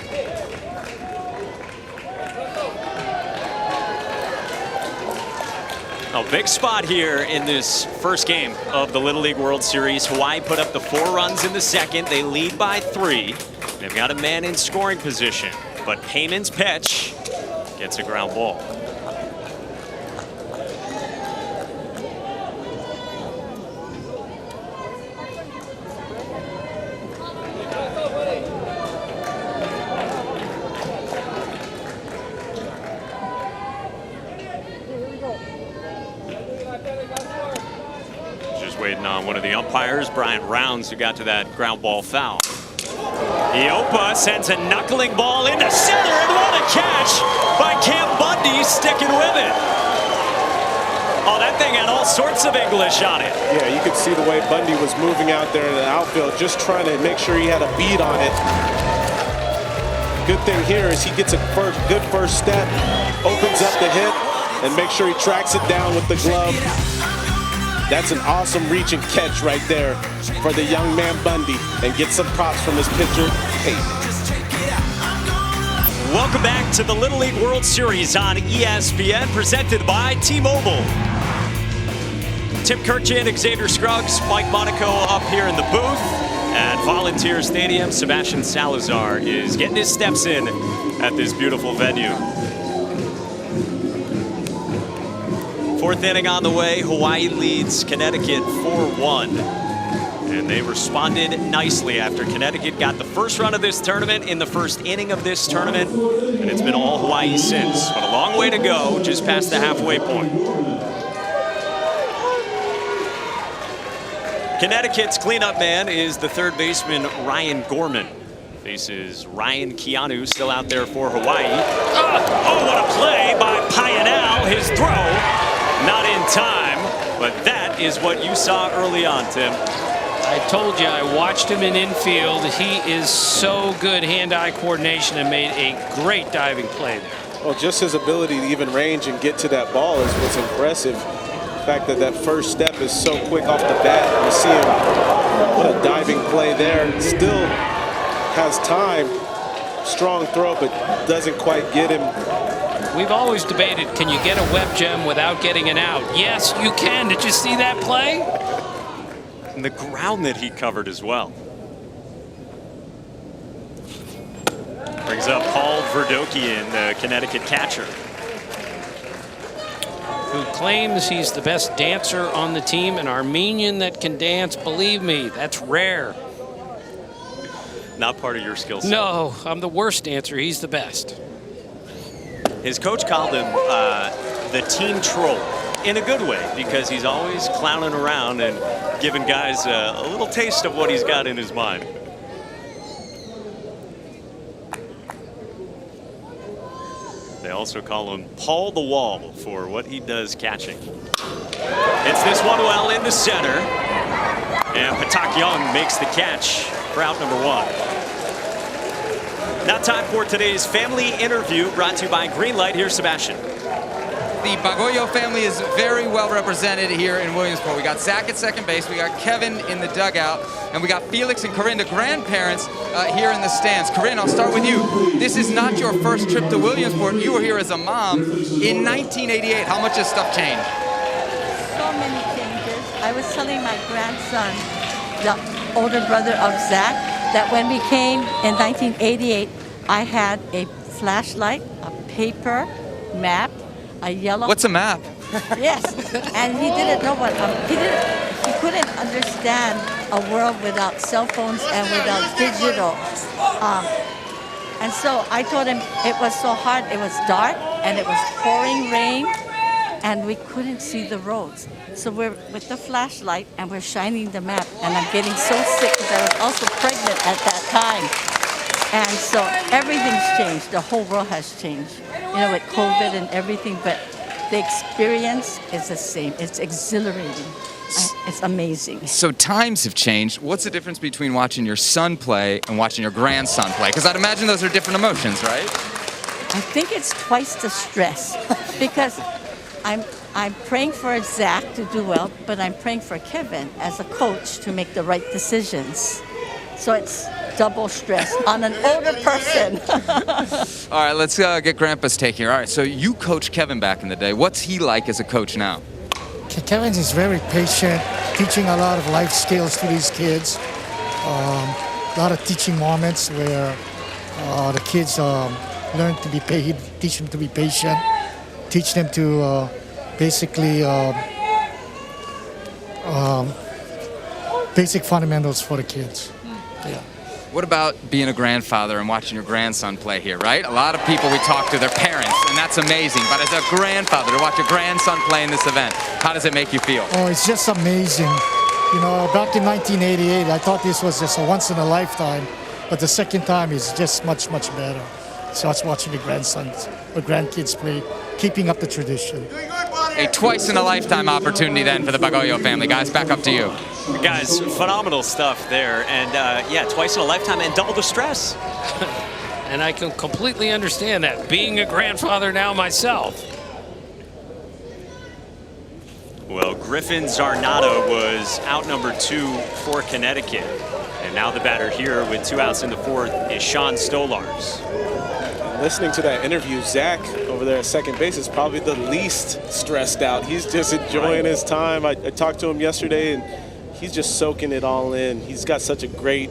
S1: A big spot here in this first game of the Little League World Series. Hawaii put up the 4 runs in the second. They lead by 3. They've got a man in scoring position, but Heyman's pitch gets a ground ball. On one of the umpires, Brian Rounds, who got to that ground ball foul. Iopa sends a knuckling ball into center, and what a catch by Cam Bundy, sticking with it. Oh, that thing had all sorts of English on it.
S3: Yeah, you could see the way Bundy was moving out there in the outfield, just trying to make sure he had a beat on it. Good thing here is he gets a good first step, opens up the hit, and makes sure he tracks it down with the glove. That's an awesome reach and catch right there for the young man Bundy, and get some props from his pitcher, Peyton.
S1: Welcome back to the Little League World Series on ESPN, presented by T-Mobile. Tim Kirkjian, Xavier Scruggs, Mike Monaco up here in the booth. At Volunteer Stadium, Sebastian Salazar is getting his steps in at this beautiful venue. 4th inning on the way. Hawaii leads Connecticut 4-1. And they responded nicely after Connecticut got the first run of this tournament in the first inning of this tournament. And it's been all Hawaii since. But a long way to go, just past the halfway point. Connecticut's cleanup man is the third baseman, Ryan Gorman. Faces Ryan Keanu, still out there for Hawaii. Oh, what a play by Pionel. His throw. Not in time, but that is what you saw early on, Tim.
S2: I told you, I watched him in infield. He is so good hand-eye coordination and made a great diving play there.
S3: Well, just his ability to even range and get to that ball is what's impressive. The fact that that first step is so quick off the bat. You see him, what a diving play there. Still has time. Strong throw, but doesn't quite get him.
S2: We've always debated, can you get a web gem without getting an out? Yes, you can. Did you see that play?
S1: And the ground that he covered as well. Brings up Paul Verdoke, the Connecticut catcher,
S2: who claims he's the best dancer on the team, an Armenian that can dance. Believe me, that's rare.
S1: Not part of your skill set.
S2: No, I'm the worst dancer. He's the best.
S1: His coach called him the team troll in a good way, because he's always clowning around and giving guys a little taste of what he's got in his mind. They also call him Paul the Wall for what he does catching. Hits this one well into center, and Patak Young makes the catch for out number 1. Now time for today's family interview brought to you by Greenlight. Here's Sebastian.
S11: The Bagoyo family is very well represented here in Williamsport. We got Zach at second base, we got Kevin in the dugout, and we got Felix and Corinne, the grandparents, here in the stands. Corinne, I'll start with you. This is not your first trip to Williamsport. You were here as a mom in 1988. How much has stuff changed?
S15: So many changes. I was telling my grandson, the older brother of Zach, that when we came in 1988, I had a flashlight, a paper map, a yellow.
S11: What's a map?
S15: Yes, and he didn't know what he couldn't understand a world without cell phones and without digital. And so I told him it was so hard. It was dark and it was pouring rain, and we couldn't see the roads. So we're with the flashlight and we're shining the map, and I'm getting so sick because I was also pregnant at that time. And so everything's changed. The whole world has changed, you know, with COVID and everything, but the experience is the same. It's exhilarating. It's amazing.
S11: So times have changed. What's the difference between watching your son play and watching your grandson play? Because I'd imagine those are different emotions, right?
S15: I think it's twice the stress because I'm praying for Zach to do well, but I'm praying for Kevin as a coach to make the right decisions. So it's double stress on an older person.
S11: All right, let's get Grandpa's take here. All right, so you coached Kevin back in the day. What's he like as a coach now?
S16: Kevin is very patient, teaching a lot of life skills to these kids. A lot of teaching moments where the kids learn to be teach them to be patient, teach them to basically basic fundamentals for the kids. Yeah.
S11: What about being a grandfather and watching your grandson play here, right? A lot of people we talk to, their parents, and that's amazing. But as a grandfather, to watch your grandson play in this event, how does it make you feel?
S16: Oh, it's just amazing. You know, back in 1988, I thought this was just a once in a lifetime, but the second time is just much, much better. So I was watching the grandsons or grandkids play, keeping up the tradition.
S11: A twice-in-a-lifetime opportunity then for the Bagoyo family. Guys, back up to you.
S1: Guys, phenomenal stuff there. And yeah, twice in a lifetime and double the stress.
S2: And I can completely understand that, being a grandfather now myself.
S1: Well, Griffin Zarnato was out number 2 for Connecticut. And now the batter here with 2 outs in the 4th is Sean Stolars.
S3: Listening to that interview, Zach over there at second base is probably the least stressed out. He's just enjoying his time. I talked to him yesterday, and he's just soaking it all in. He's got such a great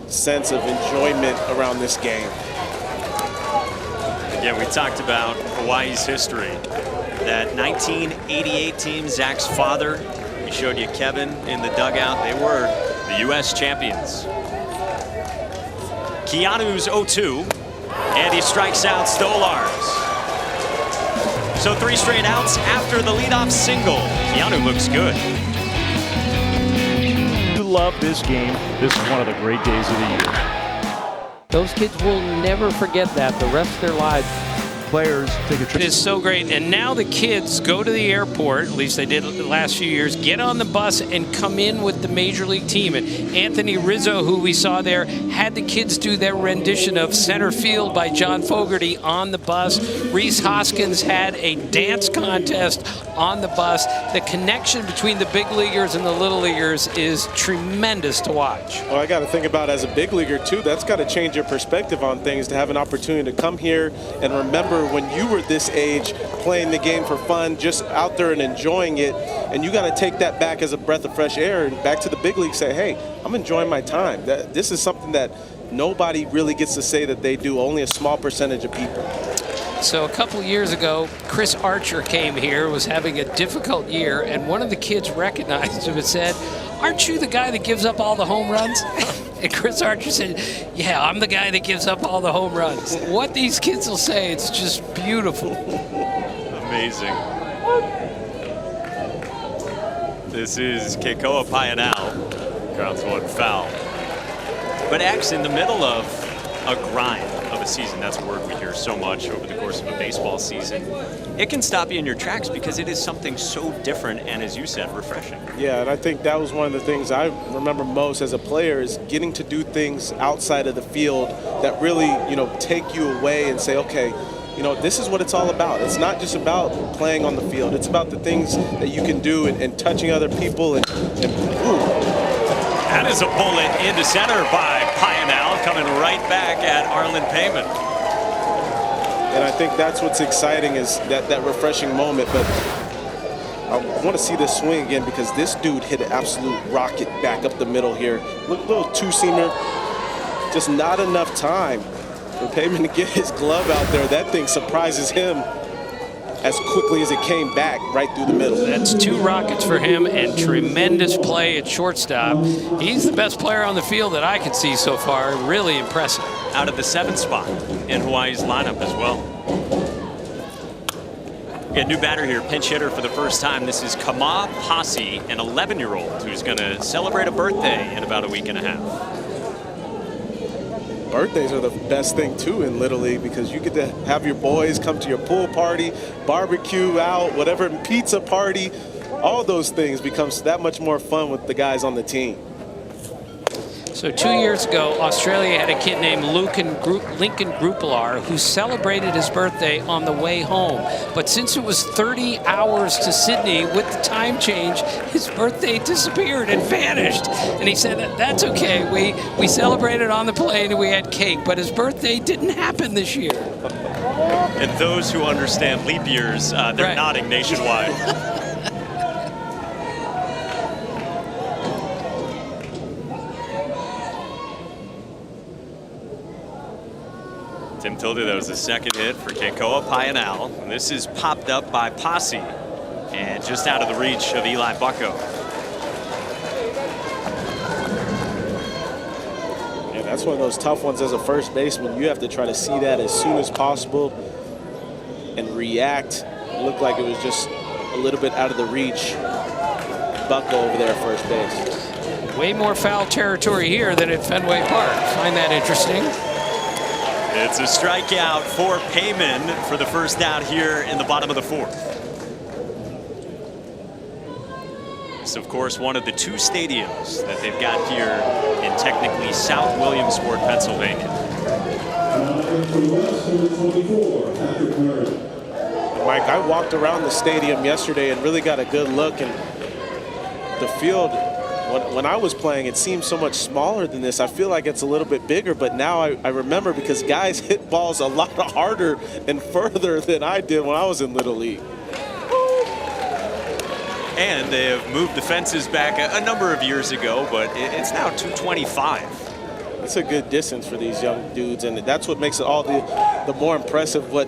S3: sense of enjoyment around this game.
S1: Again, we talked about Hawaii's history. That 1988 team, Zach's father, we showed you Kevin in the dugout. They were the U.S. champions. Keanu's 0-2, and he strikes out Stolars. So 3 straight outs after the leadoff single. Keanu looks good.
S17: You love this game. This is one of the great days of the year.
S2: Those kids will never forget that the rest of their lives.
S17: Players take a trip.
S2: It is so great. And now the kids go to the airport, at least they did the last few years, get on the bus and come in with the Major League team. And Anthony Rizzo, who we saw there, had the kids do their rendition of Center Field by John Fogerty on the bus. Reese Hoskins had a dance contest on the bus. The connection between the big leaguers and the little leaguers is tremendous to watch.
S3: Well, I got to think about as a big leaguer too, that's got to change your perspective on things, to have an opportunity to come here and remember when you were this age playing the game for fun, just out there and enjoying it, and you got to take that back as a breath of fresh air and back to the big league, say, hey, I'm enjoying my time. This is something that nobody really gets to say that they do, only a small percentage of people.
S2: So a couple years ago, Chris Archer came here, was having a difficult year, and one of the kids recognized him and said, aren't you the guy that gives up all the home runs? And Chris Archer said, yeah, I'm the guy that gives up all the home runs. What these kids will say, it's just beautiful.
S1: Amazing. This is Keikoa Painal. Grounds 1 foul. But X in the middle of a grind. of a season. That's a word we hear so much over the course of a baseball season. It can stop you in your tracks because it is something so different and, as you said, refreshing.
S3: Yeah, and I think that was one of the things I remember most as a player is getting to do things outside of the field that really, take you away and say, okay, this is what it's all about. It's not just about playing on the field. It's about the things that you can do and touching other people. And
S1: that is a bullet into center by Pionel, coming right back at Arlen Payman.
S3: And I think that's what's exciting is that refreshing moment. But I want to see this swing again because this dude hit an absolute rocket back up the middle here. Little two-seamer, just not enough time for Payman to get his glove out there. That thing surprises him as quickly as it came back right through the middle.
S2: That's 2 rockets for him and tremendous play at shortstop. He's the best player on the field that I can see so far. Really impressive.
S1: Out of the 7th spot in Hawaii's lineup as well. We got a new batter here, pinch hitter for the first time. This is Kama Posse, an 11-year-old who's going to celebrate a birthday in about a week and a half.
S3: Birthdays are the best thing too in Little League because you get to have your boys come to your pool party, barbecue out, whatever, pizza party. All those things becomes that much more fun with the guys on the team.
S2: So 2 years ago, Australia had a kid named Lincoln Grupelar who celebrated his birthday on the way home. But since it was 30 hours to Sydney with the time change, his birthday disappeared and vanished. And he said, that's okay. We celebrated on the plane and we had cake, but his birthday didn't happen this year.
S1: And those who understand leap years, they're
S2: right.
S1: nodding nationwide. Tim told you that was the second hit for Keikoa Pionel. And this is popped up by Posse and just out of the reach of Eli Bucko.
S3: Yeah, that's one of those tough ones as a first baseman. You have to try to see that as soon as possible and react. It looked like it was just a little bit out of the reach. Bucko over there at first base.
S2: Way more foul territory here than at Fenway Park. Find that interesting.
S1: It's a strikeout for Payman for the first out here in the bottom of the 4th. It's, of course, one of the 2 stadiums that they've got here in technically South Williamsport, Pennsylvania.
S3: Mike, I walked around the stadium yesterday and really got a good look, and the field, when I was playing, it seemed so much smaller than this. I feel like it's a little bit bigger, but now I remember because guys hit balls a lot harder and further than I did when I was in Little League.
S1: And they have moved the fences back a number of years ago, but it's now 225.
S3: It's a good distance for these young dudes, and that's what makes it all the more impressive what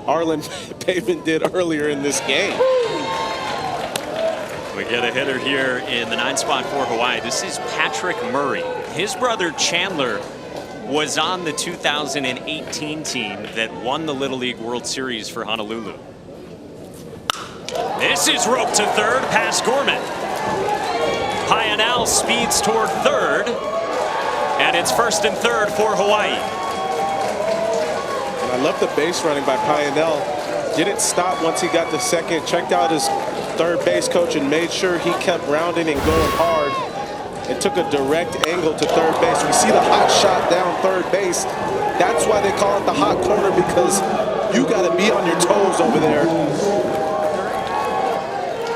S3: Arlen Payman did earlier in this game.
S1: We get a hitter here in the 9th spot for Hawaii. This is Patrick Murray. His brother Chandler was on the 2018 team that won the Little League World Series for Honolulu. This is roped to third past Gorman. Pionel speeds toward third, and it's 1st and 3rd for Hawaii.
S3: And I love the base running by Pionel. Didn't stop once he got the second, checked out his third base coach and made sure he kept rounding and going hard and took a direct angle to third base. We see the hot shot down third base. That's why they call it the hot corner, because you got to be on your toes over there.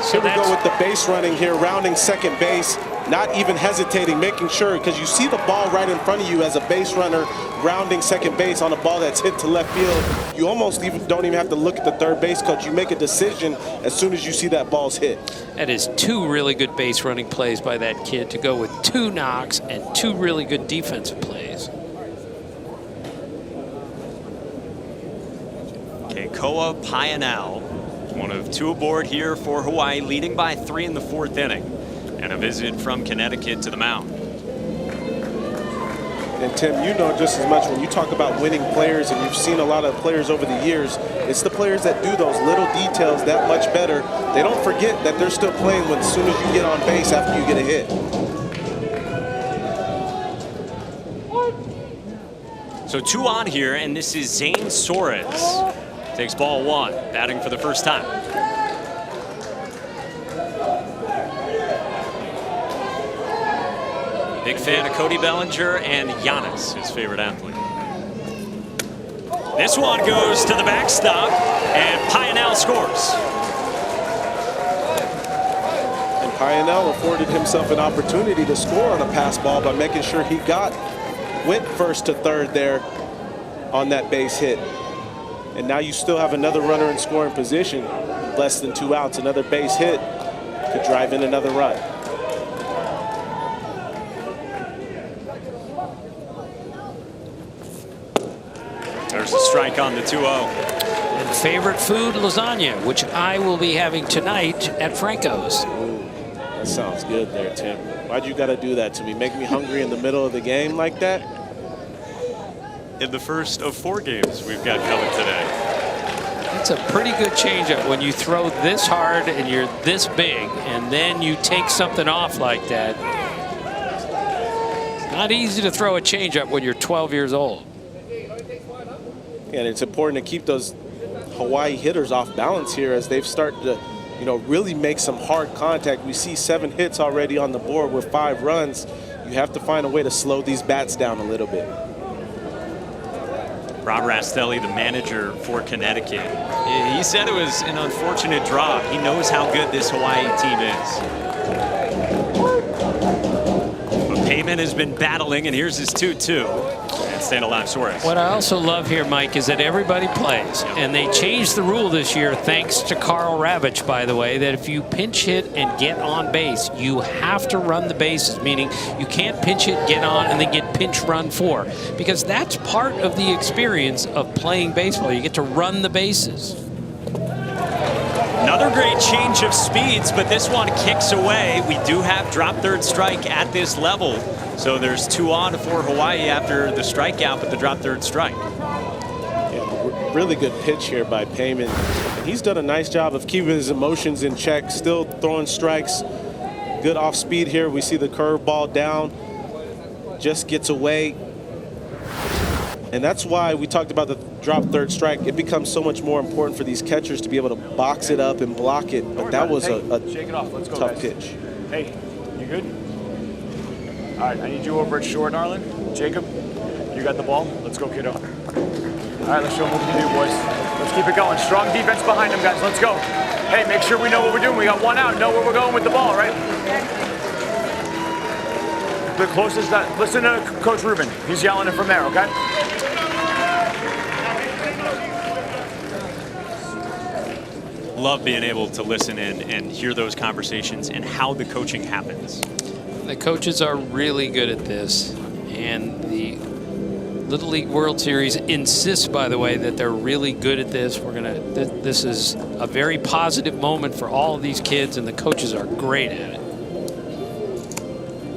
S3: So here we go with the base running here, rounding second base, not even hesitating, making sure, because you see the ball right in front of you as a base runner, rounding second base on a ball that's hit to left field. You almost don't even have to look at the third base coach. You make a decision as soon as you see that ball's hit.
S2: That is 2 really good base running plays by that kid to go with 2 knocks and 2 really good defensive plays.
S1: Keikoa Pionel, one of 2 aboard here for Hawaii, leading by 3 in the 4th inning. And a visit from Connecticut to the mound.
S3: And Tim, you know just as much when you talk about winning players, and you've seen a lot of players over the years, it's the players that do those little details that much better. They don't forget that they're still playing as soon as you get on base after you get a hit.
S1: So 2 on here, and this is Zane Suarez. Takes ball 1, batting for the first time. Big fan of Cody Bellinger and Giannis, his favorite athlete. This one goes to the backstop, and Pionel scores.
S3: And Pionel afforded himself an opportunity to score on a pass ball by making sure he went first to third there on that base hit. And now you still have another runner in scoring position, less than 2 outs. Another base hit could drive in another run.
S1: There's a strike on the 2-0.
S2: And favorite food, lasagna, which I will be having tonight at Franco's.
S3: Ooh, that sounds good there, Tim. Why'd you got to do that to me? Make me hungry in the middle of the game like that?
S1: In the first of 4 games we've got coming today.
S2: It's a pretty good changeup when you throw this hard and you're this big, and then you take something off like that. It's not easy to throw a changeup when you're 12 years old.
S3: And it's important to keep those Hawaii hitters off balance here as they've started to, really make some hard contact. We see 7 hits already on the board with 5 runs. You have to find a way to slow these bats down a little bit.
S1: Rob Rastelli, the manager for Connecticut, he said it was an unfortunate draw. He knows how good this Hawaii team is. But Payman has been battling, and here's his 2-2. And staying alive, Suarez.
S2: What I also love here, Mike, is that everybody plays. And they changed the rule this year, thanks to Carl Ravitch, by the way, that if you pinch hit and get on base, you have to run the bases, meaning you can't pinch hit, get on, and then get pinch run for. Because that's part of the experience of playing baseball. You get to run the bases.
S1: Another great change of speeds, but this one kicks away. We do have drop third strike at this level. So there's 2 on for Hawaii after the strikeout, but the drop third strike.
S3: Yeah, really good pitch here by Payman. And he's done a nice job of keeping his emotions in check, still throwing strikes. Good off speed here. We see the curveball down, just gets away. And that's why we talked about the drop third strike. It becomes so much more important for these catchers to be able to box it up and block it. But that was a
S10: shake it off. Let's go,
S3: tough
S10: guys.
S3: pitch.
S10: Hey, you good? All right, I need you over at short, Arlen. Jacob, you got the ball. Let's go, kiddo. All right, let's show them what we can do, boys. Let's keep it going. Strong defense behind them, guys. Let's go. Hey, make sure we know what we're doing. We got 1 out. Know where we're going with the ball, right? The closest that. Listen to Coach Rubin. He's yelling it from there, okay?
S1: Love being able to listen in and hear those conversations and how the coaching happens.
S2: The coaches are really good at this, and the Little League World Series insists, by the way, that they're really good at this. This is a very positive moment for all of these kids, and the coaches are great at it.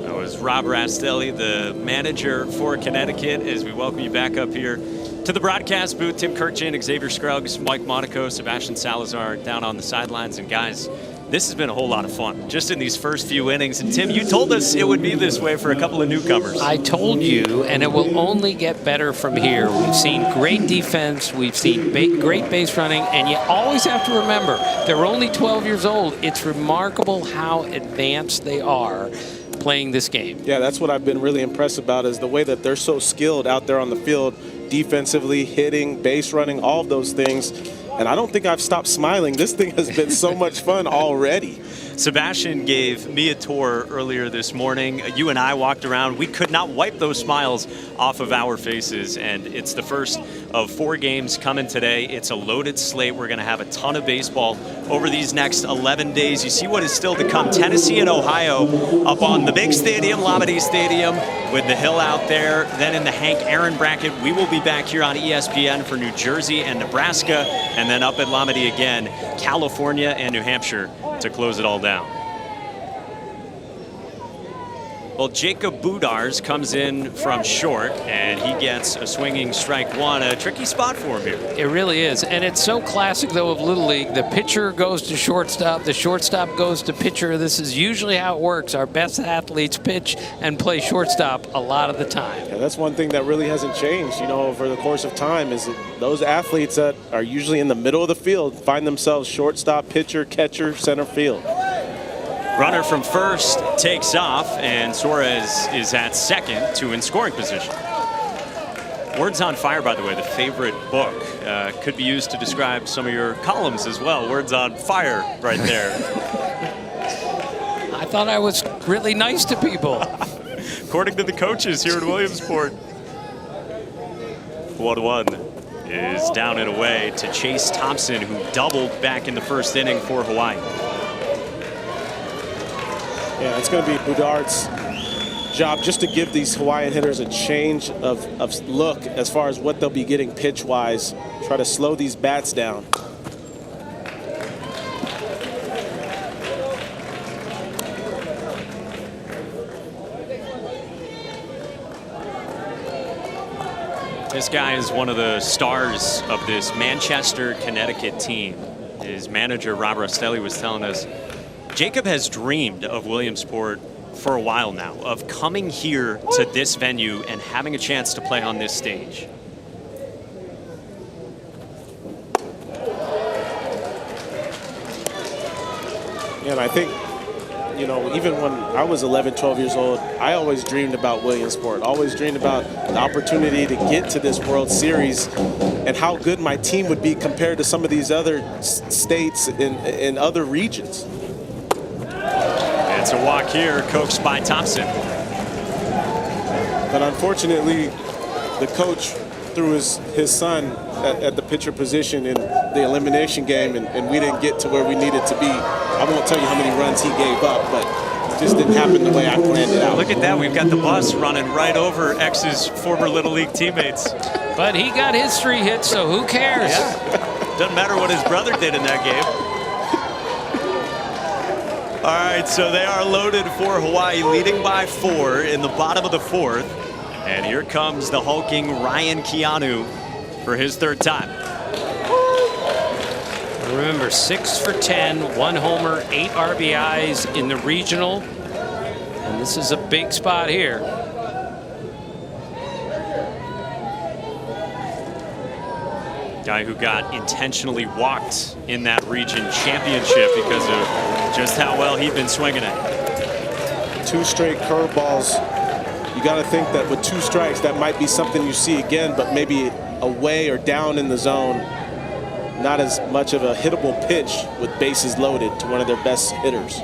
S1: That was Rob Rastelli, the manager for Connecticut, as we welcome you back up here to the broadcast booth. Tim Kirkjian, Xavier Scruggs, Mike Monaco, Sebastian Salazar down on the sidelines. And guys, this has been a whole lot of fun just in these first few innings. And Tim, you told us it would be this way for a couple of newcomers.
S2: I told you, and it will only get better from here. We've seen great defense, we've seen great base running, and you always have to remember, they're only 12 years old. It's remarkable how advanced they are playing this game.
S3: Yeah, that's what I've been really impressed about, is the way that they're so skilled out there on the field, defensively, hitting, base running, all of those things. And I don't think I've stopped smiling. This thing has been so much fun already.
S1: Sebastian gave me a tour earlier this morning. You and I walked around. We could not wipe those smiles off of our faces, and it's the first of 4 games coming today. It's a loaded slate. We're going to have a ton of baseball over these next 11 days. You see what is still to come. Tennessee and Ohio up on the big stadium, Labadee Stadium, with the hill out there. Then in the Hank Aaron bracket, we will be back here on ESPN for New Jersey and Nebraska, and then up at Labadee again, California and New Hampshire to close it all down. Well, Jacob Budars comes in from short, and he gets a swinging strike one. A tricky spot for him here.
S2: It really is, and it's so classic, though, of Little League. The pitcher goes to shortstop, the shortstop goes to pitcher. This is usually how it works. Our best athletes pitch and play shortstop a lot of the time.
S3: Yeah, that's one thing that really hasn't changed, you know, over the course of time, is that those athletes that are usually in the middle of the field find themselves shortstop, pitcher, catcher, center field.
S1: Runner from first takes off, and Suarez is at second to in scoring position. Words on Fire, by the way, the favorite book, could be used to describe some of your columns as well. Words on Fire right there.
S2: I thought I was really nice to people.
S1: According to the coaches here in Williamsport. 1-1 is down and away to Chase Thompson, who doubled back in the first inning for Hawaii.
S3: Yeah, it's going to be Budard's job just to give these Hawaiian hitters a change of look as far as what they'll be getting pitch-wise. Try to slow these bats down.
S1: This guy is one of the stars of this Manchester, Connecticut team. His manager, Rob Rastelli, was telling us Jacob has dreamed of Williamsport for a while now, of coming here to this venue and having a chance to play on this stage.
S3: And I think, you know, even when I was 11, 12 years old, I always dreamed about Williamsport, always dreamed about the opportunity to get to this World Series and how good my team would be compared to some of these other states in other regions.
S1: It's a walk here, coached by Thompson.
S3: But unfortunately, the coach threw his son at the pitcher position in the elimination game, and we didn't get to where we needed to be. I won't tell you how many runs he gave up, but it just didn't happen the way I planned it out.
S1: Look at that. We've got the bus running right over X's former Little League teammates.
S2: But he got his 3 hits, so who cares?
S1: Yeah. Doesn't matter what his brother did in that game. All right, so they are loaded for Hawaii, leading by 4 in the bottom of the 4th. And here comes the hulking Ryan Keanu for his 3rd time.
S2: Remember, 6 for 10, 1 homer, 8 RBIs in the regional. And this is a big spot here.
S1: Guy who got intentionally walked in that region championship because of just how well he'd been swinging it.
S3: 2 straight curveballs. You got to think that with 2 strikes, that might be something you see again, but maybe away or down in the zone. Not as much of a hittable pitch with bases loaded to one of their best hitters.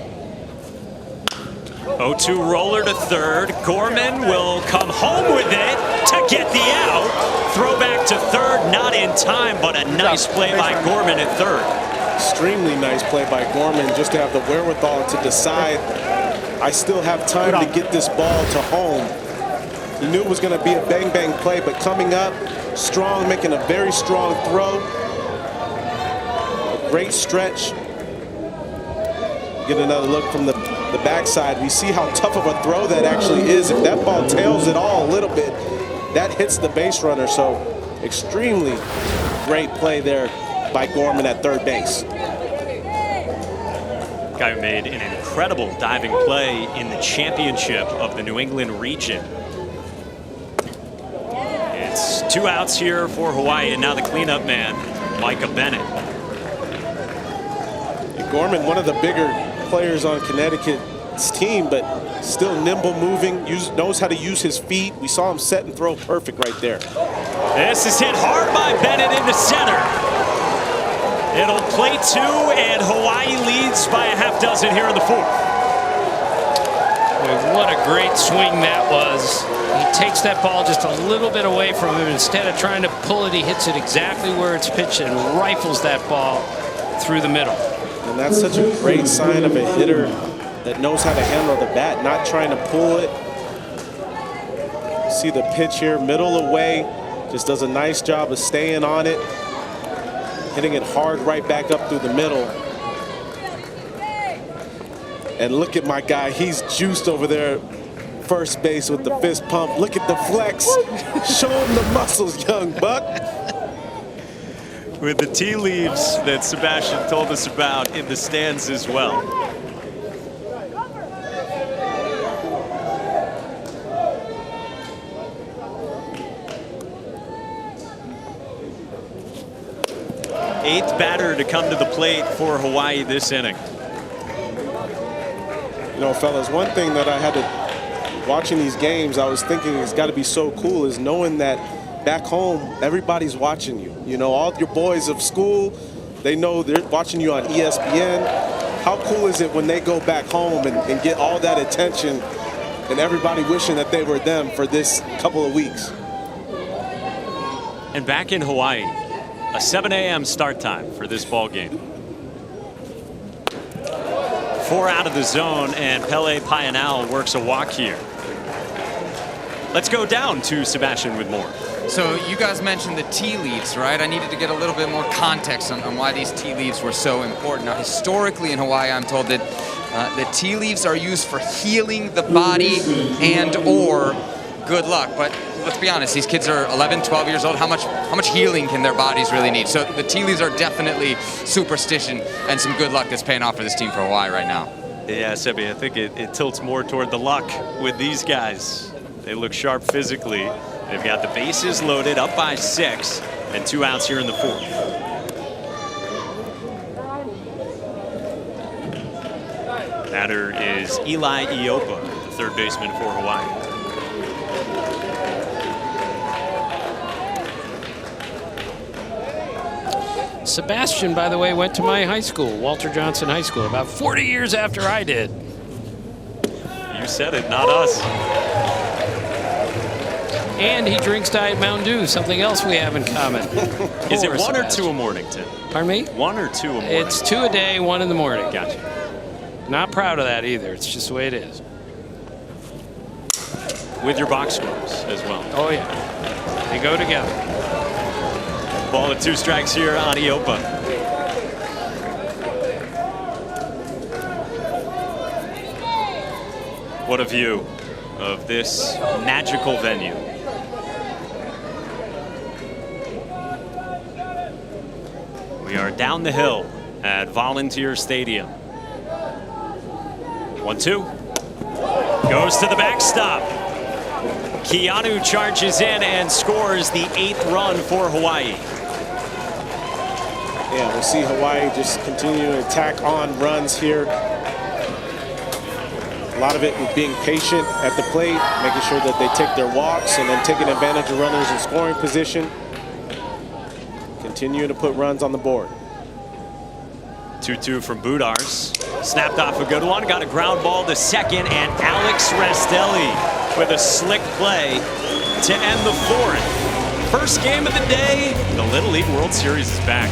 S1: 0-2 roller to third. Gorman will come home with it to get the out. Throw back to third, not in time, but a nice play by Gorman at third.
S3: Extremely nice play by Gorman, just to have the wherewithal to decide, I still have time to get this ball to home. He knew it was going to be a bang-bang play, but coming up strong, making a very strong throw. A great stretch. Get another look from the backside. We see how tough of a throw that actually is. If that ball tails it all a little bit, that hits the base runner. So extremely great play there by Gorman at third base.
S1: Guy who made an incredible diving play in the championship of the New England region. It's 2 outs here for Hawaii, and now the cleanup man, Micah Bennett.
S3: Gorman, one of the bigger players on Connecticut's team, but still nimble moving, knows how to use his feet. We saw him set and throw perfect right there.
S1: This is hit hard by Bennett into center. It'll play 2, and Hawaii leads by a half dozen here in the 4th.
S2: What a great swing that was. He takes that ball just a little bit away from him. Instead of trying to pull it, he hits it exactly where it's pitched and rifles that ball through the middle.
S3: And that's such a great sign of a hitter that knows how to handle the bat, not trying to pull it. See the pitch here, middle away, just does a nice job of staying on it, hitting it hard right back up through the middle. And look at my guy, he's juiced over there first base with the fist pump. Look at the flex. Show him the muscles, young buck.
S1: With the tea leaves that Sebastian told us about in the stands as well. Eighth batter to come to the plate for Hawaii this inning.
S3: You know, fellas, one thing that I had to, watching these games, I was thinking it's got to be so cool is knowing that back home, everybody's watching you. You know, all your boys of school, they know they're watching you on ESPN. How cool is it when they go back home and get all that attention and everybody wishing that they were them for this couple of weeks?
S1: And back in Hawaii, a 7 a.m. start time for this ball game. 4 out of the zone, and Pele Payanao works a walk here. Let's go down to Sebastian with more.
S11: So you guys mentioned the tea leaves, right? I needed to get a little bit more context on why these tea leaves were so important. Now, historically in Hawaii, I'm told that the tea leaves are used for healing the body and or good luck. But let's be honest, these kids are 11, 12 years old. How much healing can their bodies really need? So the tea leaves are definitely superstition and some good luck that's paying off for this team for Hawaii right now.
S1: Yeah, Sebi, I think it tilts more toward the luck with these guys. They look sharp physically. They've got the bases loaded, up by 6, and 2 outs here in the 4th. Batter is Eli Iopa, the third baseman for Hawaii.
S2: Sebastian, by the way, went to my high school, Walter Johnson High School, about 40 years after I did.
S1: You said it, not us.
S2: And he drinks Diet Mountain Dew, something else we have in common.
S1: Is it 1 or 2 a morning, Tim?
S2: Pardon me?
S1: 1 or 2 a morning?
S2: It's 2 a day, 1 in the morning.
S1: Gotcha.
S2: Not proud of that either. It's just the way it is.
S1: With your box scores as well.
S2: Oh, yeah. They go together.
S1: Ball at 2 strikes here on Iopa. What a view of this magical venue. We are down the hill at Volunteer Stadium. 1-2. Goes to the backstop. Keanu charges in and scores the 8th run for Hawaii.
S3: Yeah, we'll see Hawaii just continue to attack on runs here. A lot of it with being patient at the plate, making sure that they take their walks and then taking advantage of runners in scoring position. Continuing to put runs on the board.
S1: 2-2 from Budars. Snapped off a good one, got a ground ball to second, and Alex Rastelli with a slick play to end the 4th. First game of the day, the Little League World Series is back.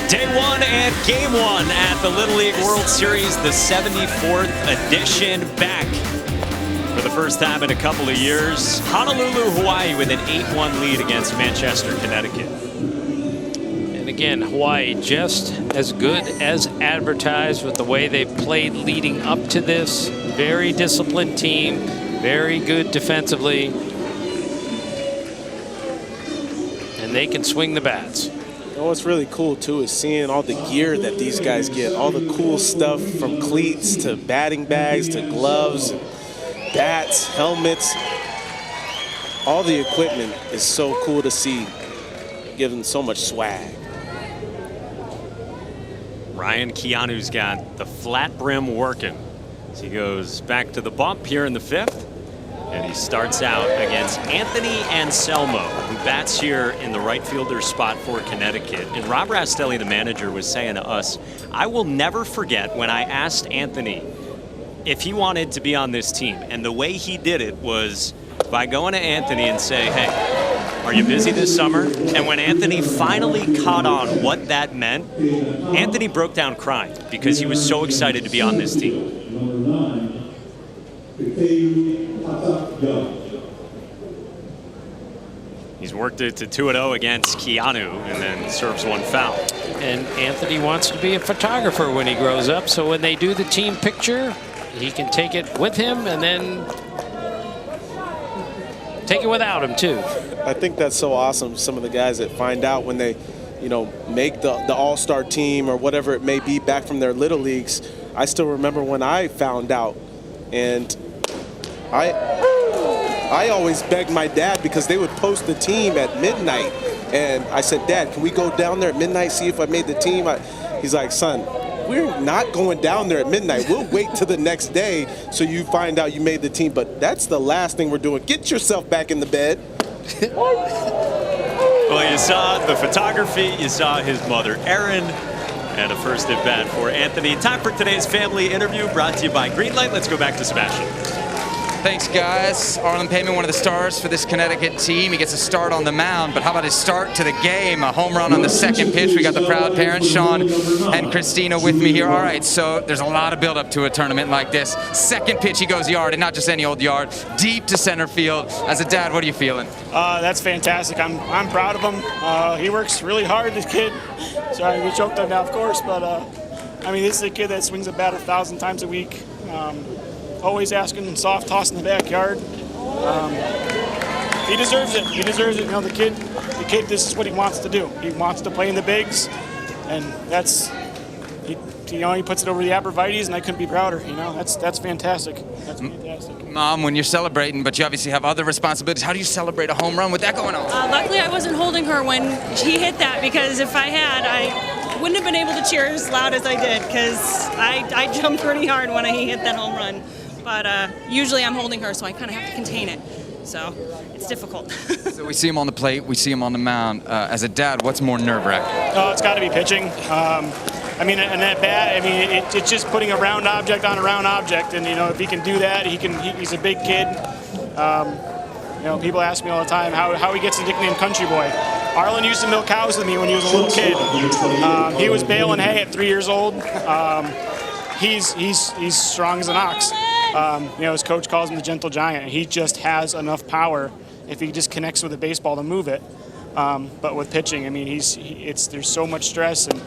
S1: Day 1 and game 1 at the Little League World Series, the 74th edition, back for the first time in a couple of years. Honolulu, Hawaii with an 8-1 lead against Manchester, Connecticut.
S2: And again, Hawaii just as good as advertised with the way they played leading up to this. Very disciplined team, very good defensively. And they can swing the bats.
S3: You know what's really cool too is seeing all the gear that these guys get, all the cool stuff from cleats to batting bags to gloves, bats, helmets. All the equipment is so cool to see, giving so much swag.
S1: Ryan Keanu's got the flat brim working as he goes back to the bump here in the 5th. And he starts out against Anthony Anselmo, who bats here in the right fielder spot for Connecticut. And Rob Rastelli, the manager, was saying to us, I will never forget when I asked Anthony if he wanted to be on this team. And the way he did it was by going to Anthony and say, hey, are you busy this summer? And when Anthony finally caught on what that meant, Anthony broke down crying because he was so excited to be on this team. He's worked it to 2-0 against Keanu and then serves one foul.
S2: And Anthony wants to be a photographer when he grows up, so when they do the team picture, he can take it with him and then take it without him too.
S3: I think that's so awesome. Some of the guys that find out when they, make the all-star team or whatever it may be back from their little leagues. I still remember when I found out, and I always begged my dad because they would post the team at midnight. And I said, Dad, can we go down there at midnight, see if I made the team? He's like, son, we're not going down there at midnight. We'll wait till the next day so you find out you made the team. But that's the last thing we're doing. Get yourself back in the bed.
S1: Well, you saw the photography. You saw his mother, Erin, and a first at bat for Anthony. Time for today's family interview brought to you by Greenlight. Let's go back to Sebastian.
S11: Thanks, guys. Arlen Payman, one of the stars for this Connecticut team. He gets a start on the mound, but how about his start to the game? A home run on the second pitch. We got the proud parents, Sean and Christina, with me here. All right, so there's a lot of buildup to a tournament like this. Second pitch, he goes yard, and not just any old yard, deep to center field. As a dad, what are you feeling?
S18: That's fantastic. I'm proud of him. He works really hard, this kid. Sorry, we choked him now, of course, but this is a kid that swings a bat 1,000 times a week. Always asking soft toss in the backyard. He deserves it. He deserves it. The kid, this is what he wants to do. He wants to play in the bigs, and he puts it over the abrevieties, and I couldn't be prouder. That's fantastic. That's fantastic.
S11: Mom, when you're celebrating, but you obviously have other responsibilities, how do you celebrate a home run with that going on?
S19: Luckily, I wasn't holding her when he hit that, because if I had, I wouldn't have been able to cheer as loud as I did, because I jumped pretty hard when he hit that home run. But usually I'm holding her, so I kind of have to contain it. So it's difficult.
S11: So we see him on the plate, we see him on the mound. As a dad, what's more nerve-wracking?
S18: Oh, it's got to be pitching. And that bat, it's just putting a round object on a round object. And, if he can do that, he's a big kid. People ask me all the time how he gets the nickname Country Boy. Arlen used to milk cows with me when he was a little kid. He was baling hay at 3 years old. He's strong as an ox. His coach calls him the gentle giant. He just has enough power if he just connects with the baseball to move it. But with pitching, there's so much stress, and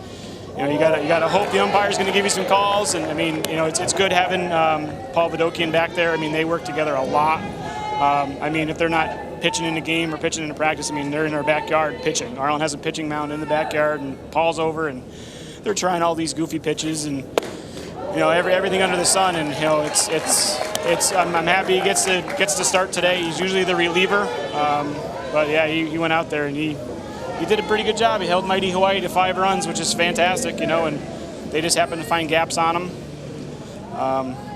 S18: you gotta hope the umpire's going to give you some calls. And it's good having Paul Verdoke back there. They work together a lot. If they're not pitching in a game or pitching in a practice, they're in our backyard pitching. Arlen has a pitching mound in the backyard, and Paul's over, and they're trying all these goofy pitches and. Everything under the sun, and I'm happy he gets to start today. He's usually the reliever, but yeah, he went out there and he did a pretty good job. He held mighty Hawaii to 5 runs, which is fantastic, and they just happened to find gaps on him.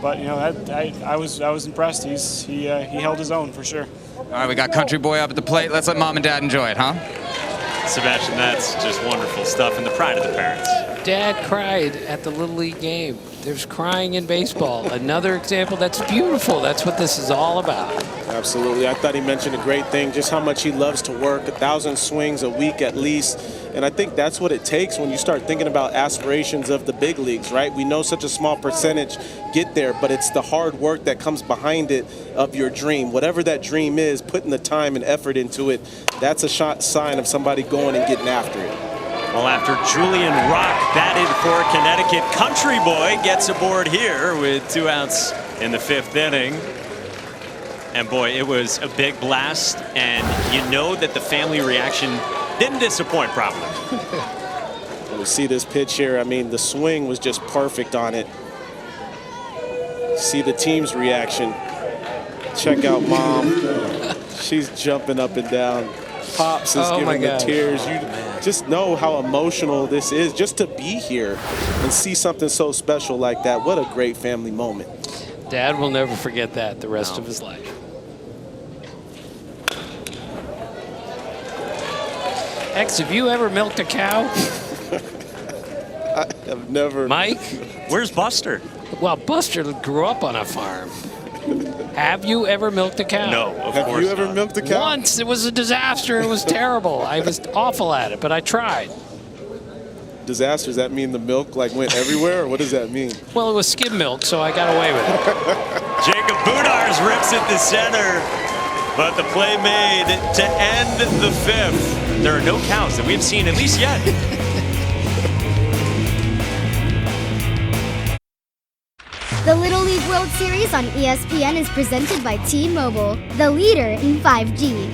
S18: But I was impressed. He held his own for sure.
S11: All right, we got Country Boy up at the plate. Let's let Mom and Dad enjoy it, huh?
S1: Sebastian, that's just wonderful stuff, and the pride of the parents.
S2: Dad cried at the Little League game. There's crying in baseball. Another example that's beautiful. That's what this is all about.
S3: Absolutely. I thought he mentioned a great thing, just how much he loves to work, 1,000 swings a week at least. And I think that's what it takes when you start thinking about aspirations of the big leagues, right? We know such a small percentage get there, but it's the hard work that comes behind it of your dream. Whatever that dream is, putting the time and effort into it, that's a sign of somebody going and getting after it.
S1: Well, after Julian Rock batted for Connecticut, Country Boy gets aboard here with 2 outs in the 5th inning. And boy, it was a big blast, and that the family reaction didn't disappoint probably.
S3: We see this pitch here. The swing was just perfect on it. See the team's reaction. Check out Mom. She's jumping up and down. Pops is giving the tears. You just know how emotional this is just to be here and see something so special like that. What a great family moment.
S2: Dad will never forget that the rest of his life. X, have you ever milked a cow?
S3: I have never.
S2: Mike?
S1: Where's Buster?
S2: Well, Buster grew up on a farm. Have you ever milked a cow?
S1: No, of course
S3: Have you ever
S1: not.
S3: milked a cow?
S2: Once. It was a disaster. It was terrible. I was awful at it, but I tried.
S3: Disaster, does that mean the milk went everywhere, or what does that mean?
S2: Well, it was skim milk, so I got away with it.
S1: Jacob Budars rips it to center, but the play made to end the 5th. There are no cows that we've seen, at least yet.
S20: The Little League World Series on ESPN is presented by T-Mobile, the leader in 5G.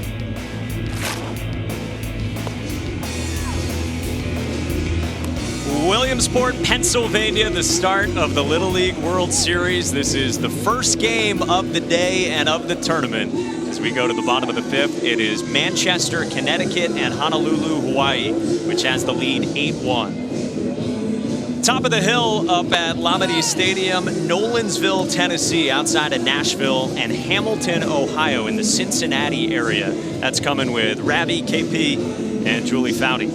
S1: Williamsport, Pennsylvania, the start of the Little League World Series. This is the first game of the day and of the tournament. As we go to the bottom of the 5th, it is Manchester, Connecticut, and Honolulu, Hawaii, which has the lead 8-1. Top of the hill up at Lamade Stadium, Nolensville, Tennessee, outside of Nashville, and Hamilton, Ohio, in the Cincinnati area. That's coming with Ravi, KP, and Julie Foudy.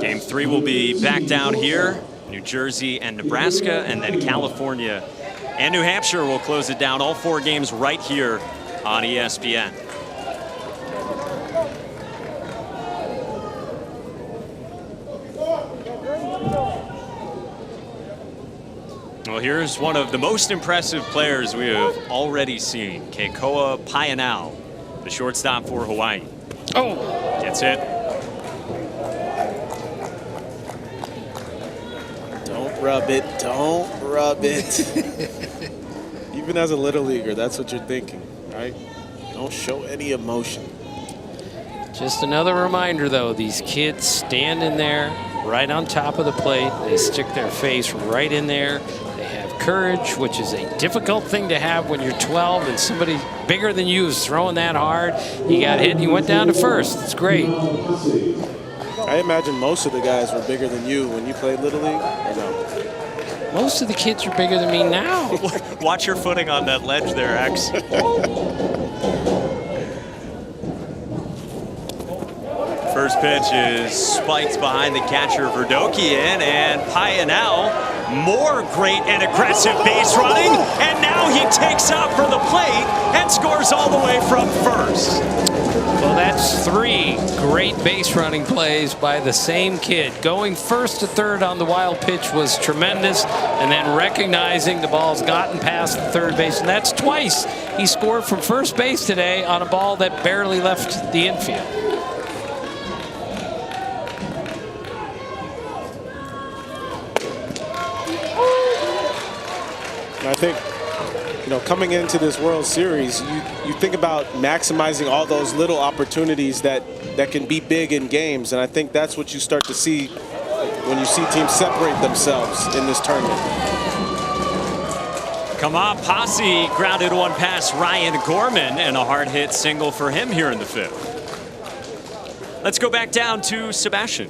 S1: Game 3 will be back down here. New Jersey and Nebraska, and then California and New Hampshire will close it down. All 4 games right here on ESPN. Well, here's one of the most impressive players we have already seen, Keikoa Painao, the shortstop for Hawaii.
S2: Oh!
S1: Gets hit.
S3: Don't rub it. Don't rub it. Even as a little leaguer, that's what you're thinking, right? Don't show any emotion.
S2: Just another reminder, though, these kids standing there right on top of the plate. They stick their face right in there. They have courage, which is a difficult thing to have when you're 12 and somebody bigger than you is throwing that hard. You got hit and you went down to first. It's great.
S3: I imagine most of the guys were bigger than you when you played Little League, or no?
S2: Most of the kids are bigger than me now.
S1: Watch your footing on that ledge there, X. First pitch is spiked behind the catcher Verdoke in, and Painao, more great and aggressive base running, and now he takes off for the plate and scores all the way from first.
S2: Well, that's 3 great base running plays by the same kid. Going first to third on the wild pitch was tremendous, and then recognizing the ball's gotten past the third base, and that's twice he scored from first base today on a ball that barely left the infield.
S3: I think, coming into this World Series, you think about maximizing all those little opportunities that can be big in games, and I think that's what you start to see when you see teams separate themselves in this tournament.
S1: Kama Posse grounded one past Ryan Gorman, and a hard hit single for him here in the 5th. Let's go back down to Sebastian.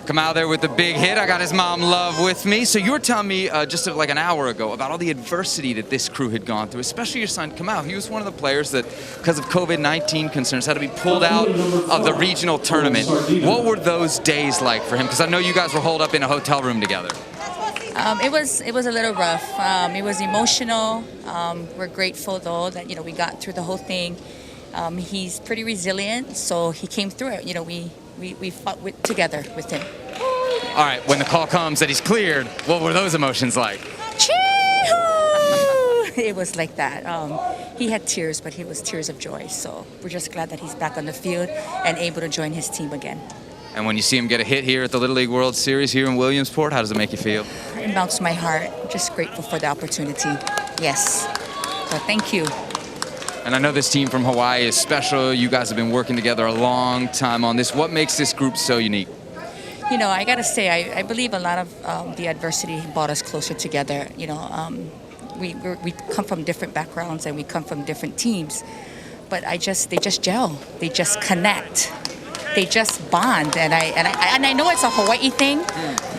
S11: Come out there with the big hit. I got his mom Love with me. So you were telling me just like an hour ago about all the adversity that this crew had gone through, especially your son Kamau. He was one of the players that, because of COVID-19 concerns, had to be pulled out of the regional tournament. What were those days like for him? Because I know you guys were holed up in a hotel room together.
S21: It was a little rough. It was emotional. We're grateful though that we got through the whole thing. He's pretty resilient, so he came through it. We fought together with him.
S11: All right, when the call comes that he's cleared, what were those emotions like?
S21: Chee-hoo! It was like that. He had tears, but it was tears of joy. So we're just glad that he's back on the field and able to join his team again.
S11: And when you see him get a hit here at the Little League World Series here in Williamsport, how does it make you feel?
S21: It melts my heart. Just grateful for the opportunity. Yes. So thank you.
S11: And I know this team from Hawaii is special. You guys have been working together a long time on this. What makes this group so unique?
S21: I got to say, I believe a lot of the adversity brought us closer together. We come from different backgrounds and we come from different teams. But they just gel. They just connect. They just bond. And I know it's a Hawaii thing,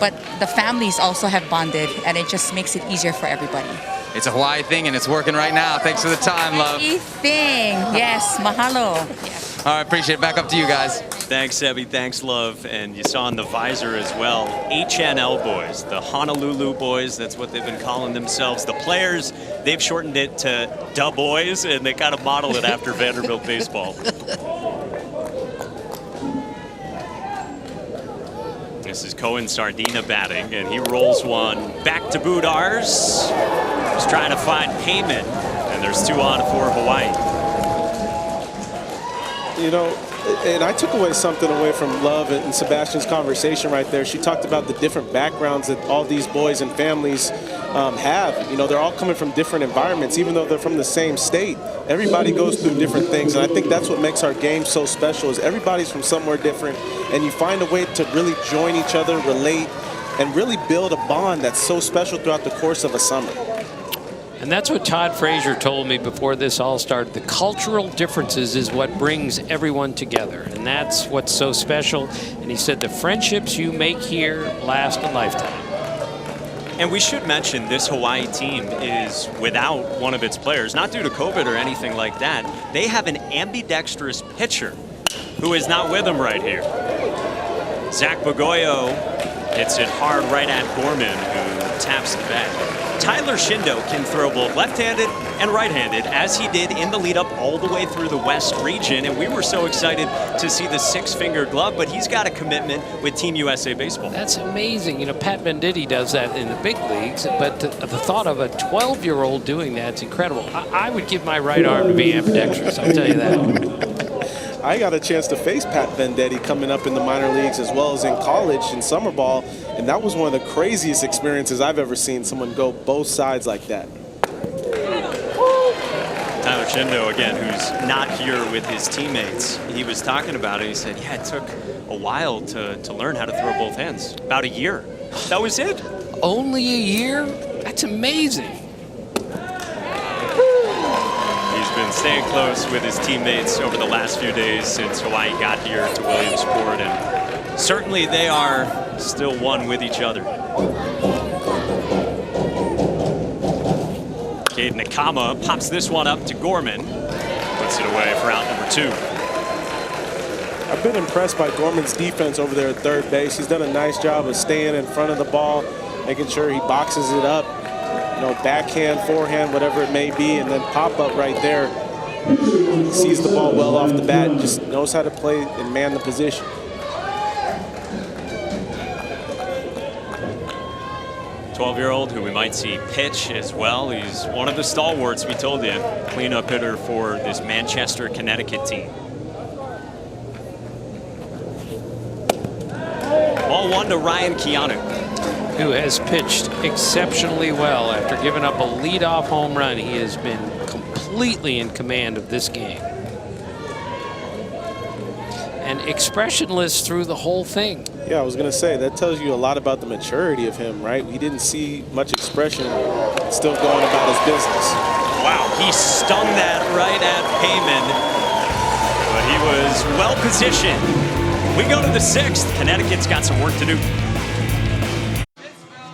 S21: but the families also have bonded, and it just makes it easier for everybody.
S11: It's a Hawaii thing, and it's working right now. Thanks for the time, Love.
S21: Hawaii thing. Yes, mahalo.
S11: All right, appreciate it. Back up to you guys.
S1: Thanks, Sebby. Thanks, Love. And you saw in the visor as well, HNL boys, the Honolulu boys. That's what they've been calling themselves. The players, they've shortened it to Da Boys, and they kind of model it after Vanderbilt baseball. This is Cohen Sardina batting, and he rolls one back to Budars. He's trying to find payment, and there's 2 on for Hawaii.
S3: You know, and I took something away from Love and Sebastian's conversation right there. She talked about the different backgrounds that all these boys and families have. You know, they're all coming from different environments, even though they're from the same state. Everybody goes through different things, and I think that's what makes our game so special is everybody's from somewhere different, and you find a way to really join each other, relate, and really build a bond that's so special throughout the course of a summer.
S2: And that's what Todd Frazier told me before this all started. The cultural differences is what brings everyone together, and that's what's so special. And he said the friendships you make here last a lifetime.
S1: And we should mention this Hawaii team is without one of its players, not due to COVID or anything like that. They have an ambidextrous pitcher who is not with them right here. Zach Bagoyo hits it hard right at Gorman, who taps the bat. Tyler Shindo can throw both left-handed and right-handed, as he did in the lead-up all the way through the West region, and we were so excited to see the 6-finger glove, but he's got a commitment with Team USA Baseball.
S2: That's amazing. You know, Pat Venditti does that in the big leagues, but the thought of a 12-year-old doing that's incredible. I would give my right arm to be ambidextrous, I'll tell you that.
S3: I got a chance to face Pat Venditti coming up in the minor leagues as well as in college in summer ball, and that was one of the craziest experiences I've ever seen someone go both sides like that.
S1: Tyler Shindo, again, who's not here with his teammates, he was talking about it. He said, yeah, it took a while to learn how to throw both hands. About a year. That was it.
S2: Only a year? That's amazing.
S1: He's been staying close with his teammates over the last few days since Hawaii got here to Williamsport, and certainly they are still one with each other. Cade Nakama pops this one up to Gorman, puts it away for out number 2.
S3: I've been impressed by Gorman's defense over there at third base. He's done a nice job of staying in front of the ball, making sure he boxes it up. You know, backhand, forehand, whatever it may be, and then pop up right there. He sees the ball well off the bat and just knows how to play and man the position.
S1: Year-old who we might see pitch as well. He's one of the stalwarts, we told you, cleanup hitter for this Manchester, Connecticut team. Ball 1 to Ryan Keanu,
S2: who has pitched exceptionally well after giving up a leadoff home run. He has been completely in command of this game. And expressionless through the whole thing.
S3: Yeah, I was going to say, that tells you a lot about the maturity of him, right? We didn't see much expression, still going about his business.
S1: Wow, he stung that right at Payman, but he was well positioned. We go to the 6th. Connecticut's got some work to do.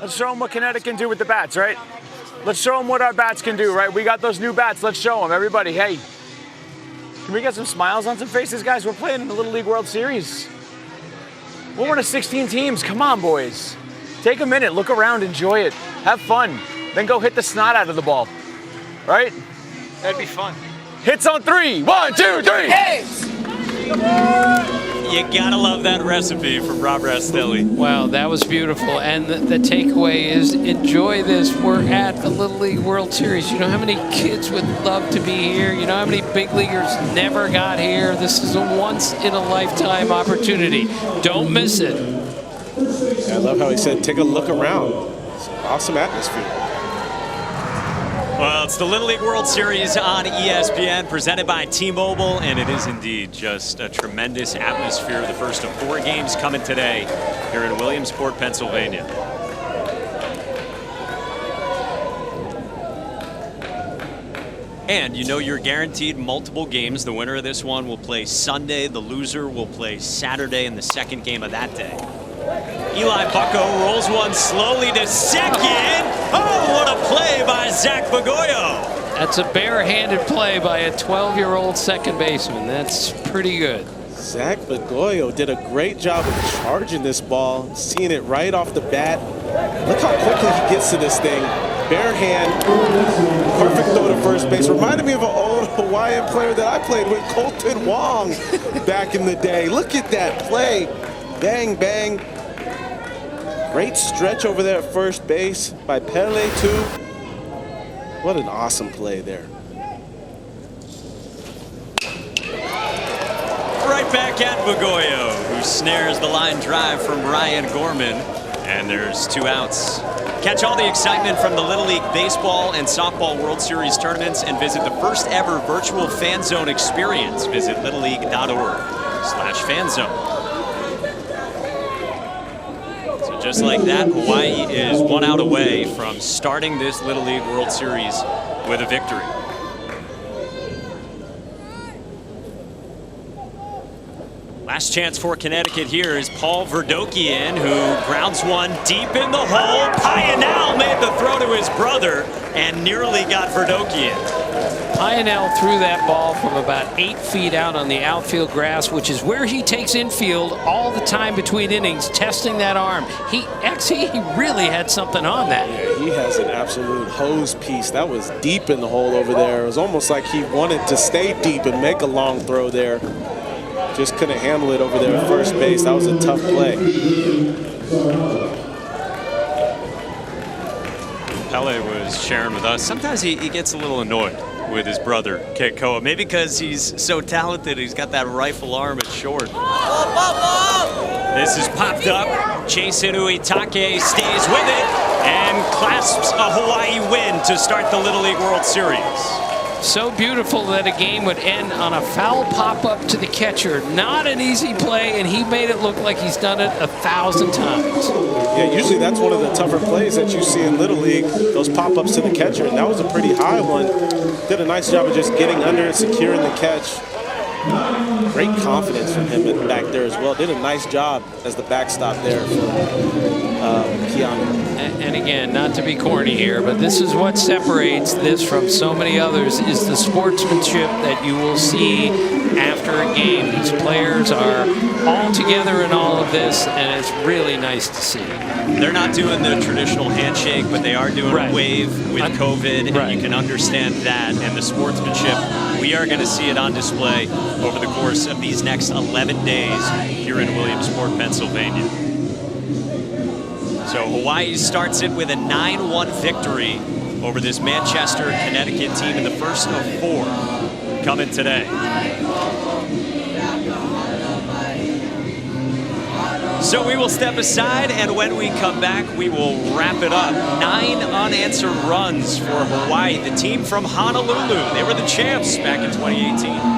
S10: Let's show them what Connecticut can do with the bats, right? Let's show them what our bats can do, right? We got those new bats. Let's show them. Everybody, hey. Can we get some smiles on some faces, guys? We're playing in the Little League World Series. We're one of 16 teams. Come on, boys. Take a minute, look around, enjoy it. Have fun. Then go hit the snot out of the ball. Right?
S18: That'd be fun.
S10: Hits on 3. 1, 2, 3.
S18: Hits!
S1: You gotta love that recipe from Rob Rastelli.
S2: Wow, that was beautiful. And the takeaway is enjoy this. We're at the Little League World Series. You know how many kids would love to be here? You know how many big leaguers never got here? This is a once-in-a-lifetime opportunity. Don't miss it.
S3: I love how he said, take a look around. It's an awesome atmosphere.
S1: Well, it's the Little League World Series on ESPN, presented by T-Mobile, and it is indeed just a tremendous atmosphere. The first of 4 games coming today here in Williamsport, Pennsylvania. And you know you're guaranteed multiple games. The winner of this one will play Sunday. The loser will play Saturday in the second game of that day. Eli Bucco rolls one slowly to second. Oh, what a play by Zach Bagoyo.
S2: That's a barehanded play by a 12-year-old second baseman. That's pretty good.
S3: Zach Begoyo did a great job of charging this ball, seeing it right off the bat. Look how quickly he gets to this thing. Bare hand, perfect throw to first base. Reminded me of an old Hawaiian player that I played with, Colton Wong, back in the day. Look at that play. Bang, bang. Great stretch over there at first base by Pele, too. What an awesome play there.
S1: Right back at Begoyo, who snares the line drive from Ryan Gorman. And there's 2 outs. Catch all the excitement from the Little League Baseball and Softball World Series tournaments and visit the first ever virtual fan zone experience. Visit littleleague.org/fanzone. So just like that, Hawaii is 1 out away from starting this Little League World Series with a victory. Last chance for Connecticut here is Paul Verdoke, who grounds one deep in the hole. Pionel made the throw to his brother and nearly got Verdoke in.
S2: Pionel threw that ball from about 8 feet out on the outfield grass, which is where he takes infield all the time between innings, testing that arm. He really had something on that.
S3: Yeah, he has an absolute hose piece. That was deep in the hole over there. It was almost like he wanted to stay deep and make a long throw there. Just couldn't handle it over there at first base. That was a tough play.
S1: Pele was sharing with us. Sometimes he gets a little annoyed with his brother, Keikoa. Maybe because he's so talented, he's got that rifle arm at short. This is popped up. Chase Inuitake stays with it and clasps a Hawaii win to start the Little League World Series.
S2: So beautiful that a game would end on a foul pop-up to the catcher. Not an easy play, and he made it look like he's done it 1,000 times.
S3: Yeah, usually that's one of the tougher plays that you see in Little League, those pop-ups to the catcher, and that was a pretty high one. Did a nice job of just getting under and securing the catch. Great confidence from him back there as well. Did a nice job as the backstop there for Keanu.
S2: And again, not to be corny here, but this is what separates this from so many others, is the sportsmanship that you will see after a game. These players are all together in all of this, and it's really nice to see.
S1: They're not doing the traditional handshake, but they are doing a wave with COVID, and you can understand that. And the sportsmanship, we are going to see it on display over the course of these next 11 days here in Williamsport, Pennsylvania. So Hawaii starts it with a 9-1 victory over this Manchester, Connecticut team in the first of 4 coming today. So we will step aside, and when we come back, we will wrap it up. 9 unanswered runs for Hawaii, the team from Honolulu. They were the champs back in 2018.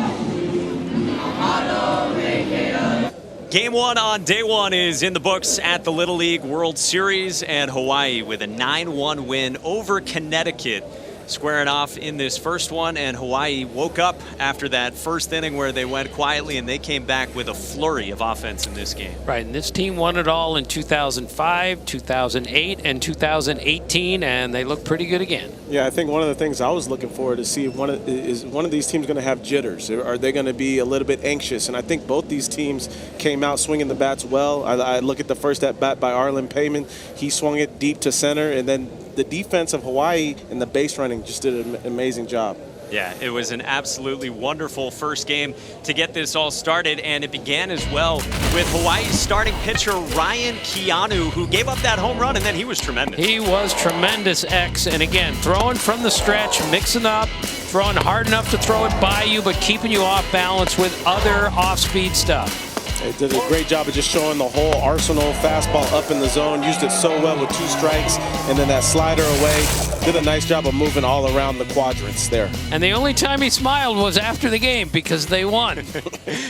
S1: Game 1 on day 1 is in the books at the Little League World Series, and Hawaii with a 9-1 win over Connecticut, squaring off in this first one. And Hawaii woke up after that first inning where they went quietly, and they came back with a flurry of offense in this game.
S2: Right, and this team won it all in 2005, 2008, and 2018, and they look pretty good again.
S3: Yeah, I think one of the things I was looking forward to see is one of these teams going to have jitters? Are they going to be a little bit anxious? And I think both these teams came out swinging the bats well. I look at the first at bat by Arlen Payman. He swung it deep to center, and then the defense of Hawaii and the base running just did an amazing job.
S1: Yeah, it was an absolutely wonderful first game to get this all started, and it began as well with Hawaii's starting pitcher Ryan Keanu, who gave up that home run, and then he was tremendous.
S2: He was tremendous, X, and again, throwing from the stretch, mixing up, throwing hard enough to throw it by you, but keeping you off balance with other off-speed stuff.
S3: They did a great job of just showing the whole arsenal. Fastball up in the zone, used it so well with 2 strikes, and then that slider away. Did a nice job of moving all around the quadrants there.
S2: And the only time he smiled was after the game because they won.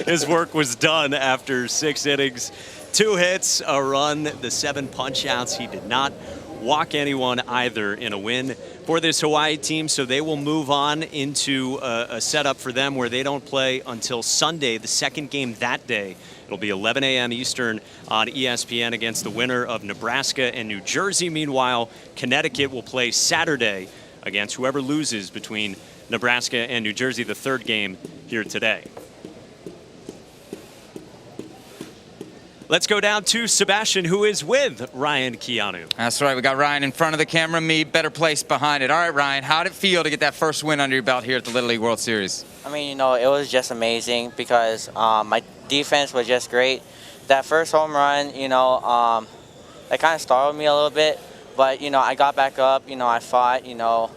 S1: His work was done after 6 innings, 2 hits, a run, the 7 punch-outs. He did not walk anyone either in a win for this Hawaii team, so they will move on into a setup for them where they don't play until Sunday, the second game that day. It'll be 11 a.m. Eastern on ESPN against the winner of Nebraska and New Jersey. Meanwhile, Connecticut will play Saturday against whoever loses between Nebraska and New Jersey, the third game here today. Let's go down to Sebastian, who is with Ryan Keanu.
S11: That's right. We got Ryan in front of the camera, me better placed behind it. All right, Ryan, how did it feel to get that first win under your belt here at the Little League World Series?
S8: I mean, you know, it was just amazing because my defense was just great. That first home run, you know, it kind of startled me a little bit. But, you know, I got back up, you know, I fought, you know,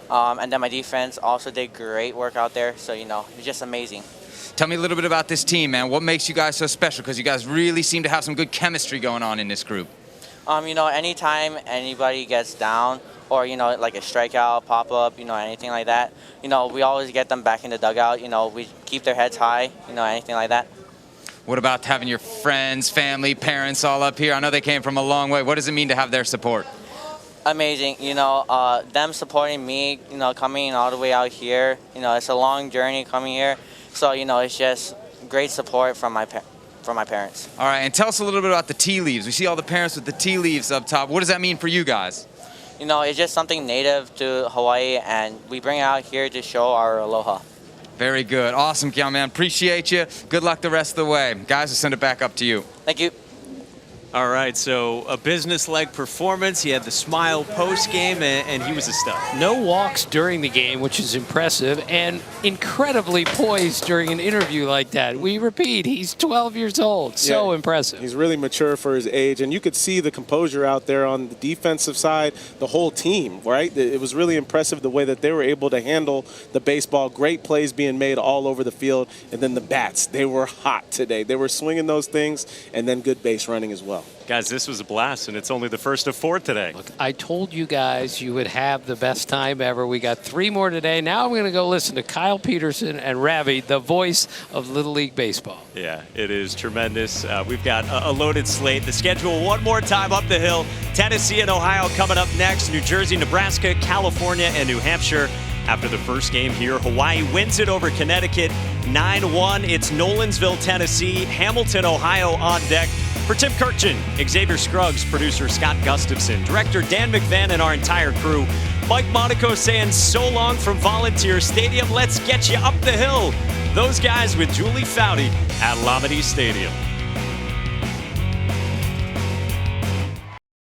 S8: and then my defense also did great work out there. So, you know, it was just amazing.
S11: Tell me a little bit about this team, man. What makes you guys so special? Because you guys really seem to have some good chemistry going on in this group.
S8: You know, anytime anybody gets down or, you know, like a strikeout, pop-up, you know, anything like that, you know, we always get them back in the dugout. You know, we keep their heads high, you know, anything like that.
S11: What about having your friends, family, parents all up here? I know they came from a long way. What does it mean to have their support?
S8: Amazing. You know, them supporting me, you know, coming all the way out here. You know, it's a long journey coming here. So, you know, it's just great support from my parents.
S11: All right, and tell us a little bit about the tea leaves. We see all the parents with the tea leaves up top. What does that mean for you guys?
S8: You know, it's just something native to Hawaii, and we bring it out here to show our aloha.
S11: Very good. Awesome, Keanu, man. Appreciate you. Good luck the rest of the way. Guys, we'll send it back up to you.
S8: Thank you.
S1: All right, so a business-like performance. He had the smile post-game, and he was a stud.
S2: No walks during the game, which is impressive, and incredibly poised during an interview like that. We repeat, he's 12 years old. So impressive.
S3: He's really mature for his age, and you could see the composure out there on the defensive side, the whole team, right? It was really impressive the way that they were able to handle the baseball. Great plays being made all over the field, and then the bats. They were hot today. They were swinging those things, and then good base running as well.
S1: Guys, this was a blast, and it's only the first of 4 today.
S2: Look, I told you guys you would have the best time ever. We got 3 more today. Now I'm going to go listen to Kyle Peterson and Ravi, the voice of Little League Baseball.
S1: Yeah, it is tremendous. We've got a loaded slate. The schedule one more time up the hill. Tennessee and Ohio coming up next. New Jersey, Nebraska, California, and New Hampshire. After the first game here, Hawaii wins it over Connecticut 9-1. It's Nolensville, Tennessee, Hamilton, Ohio on deck. For Tim Kirkchin, Xavier Scruggs, producer Scott Gustafson, director Dan McVan, and our entire crew, Mike Monaco saying so long from Volunteer Stadium. Let's get you up the hill. Those guys with Julie Foudy at Lamade Stadium.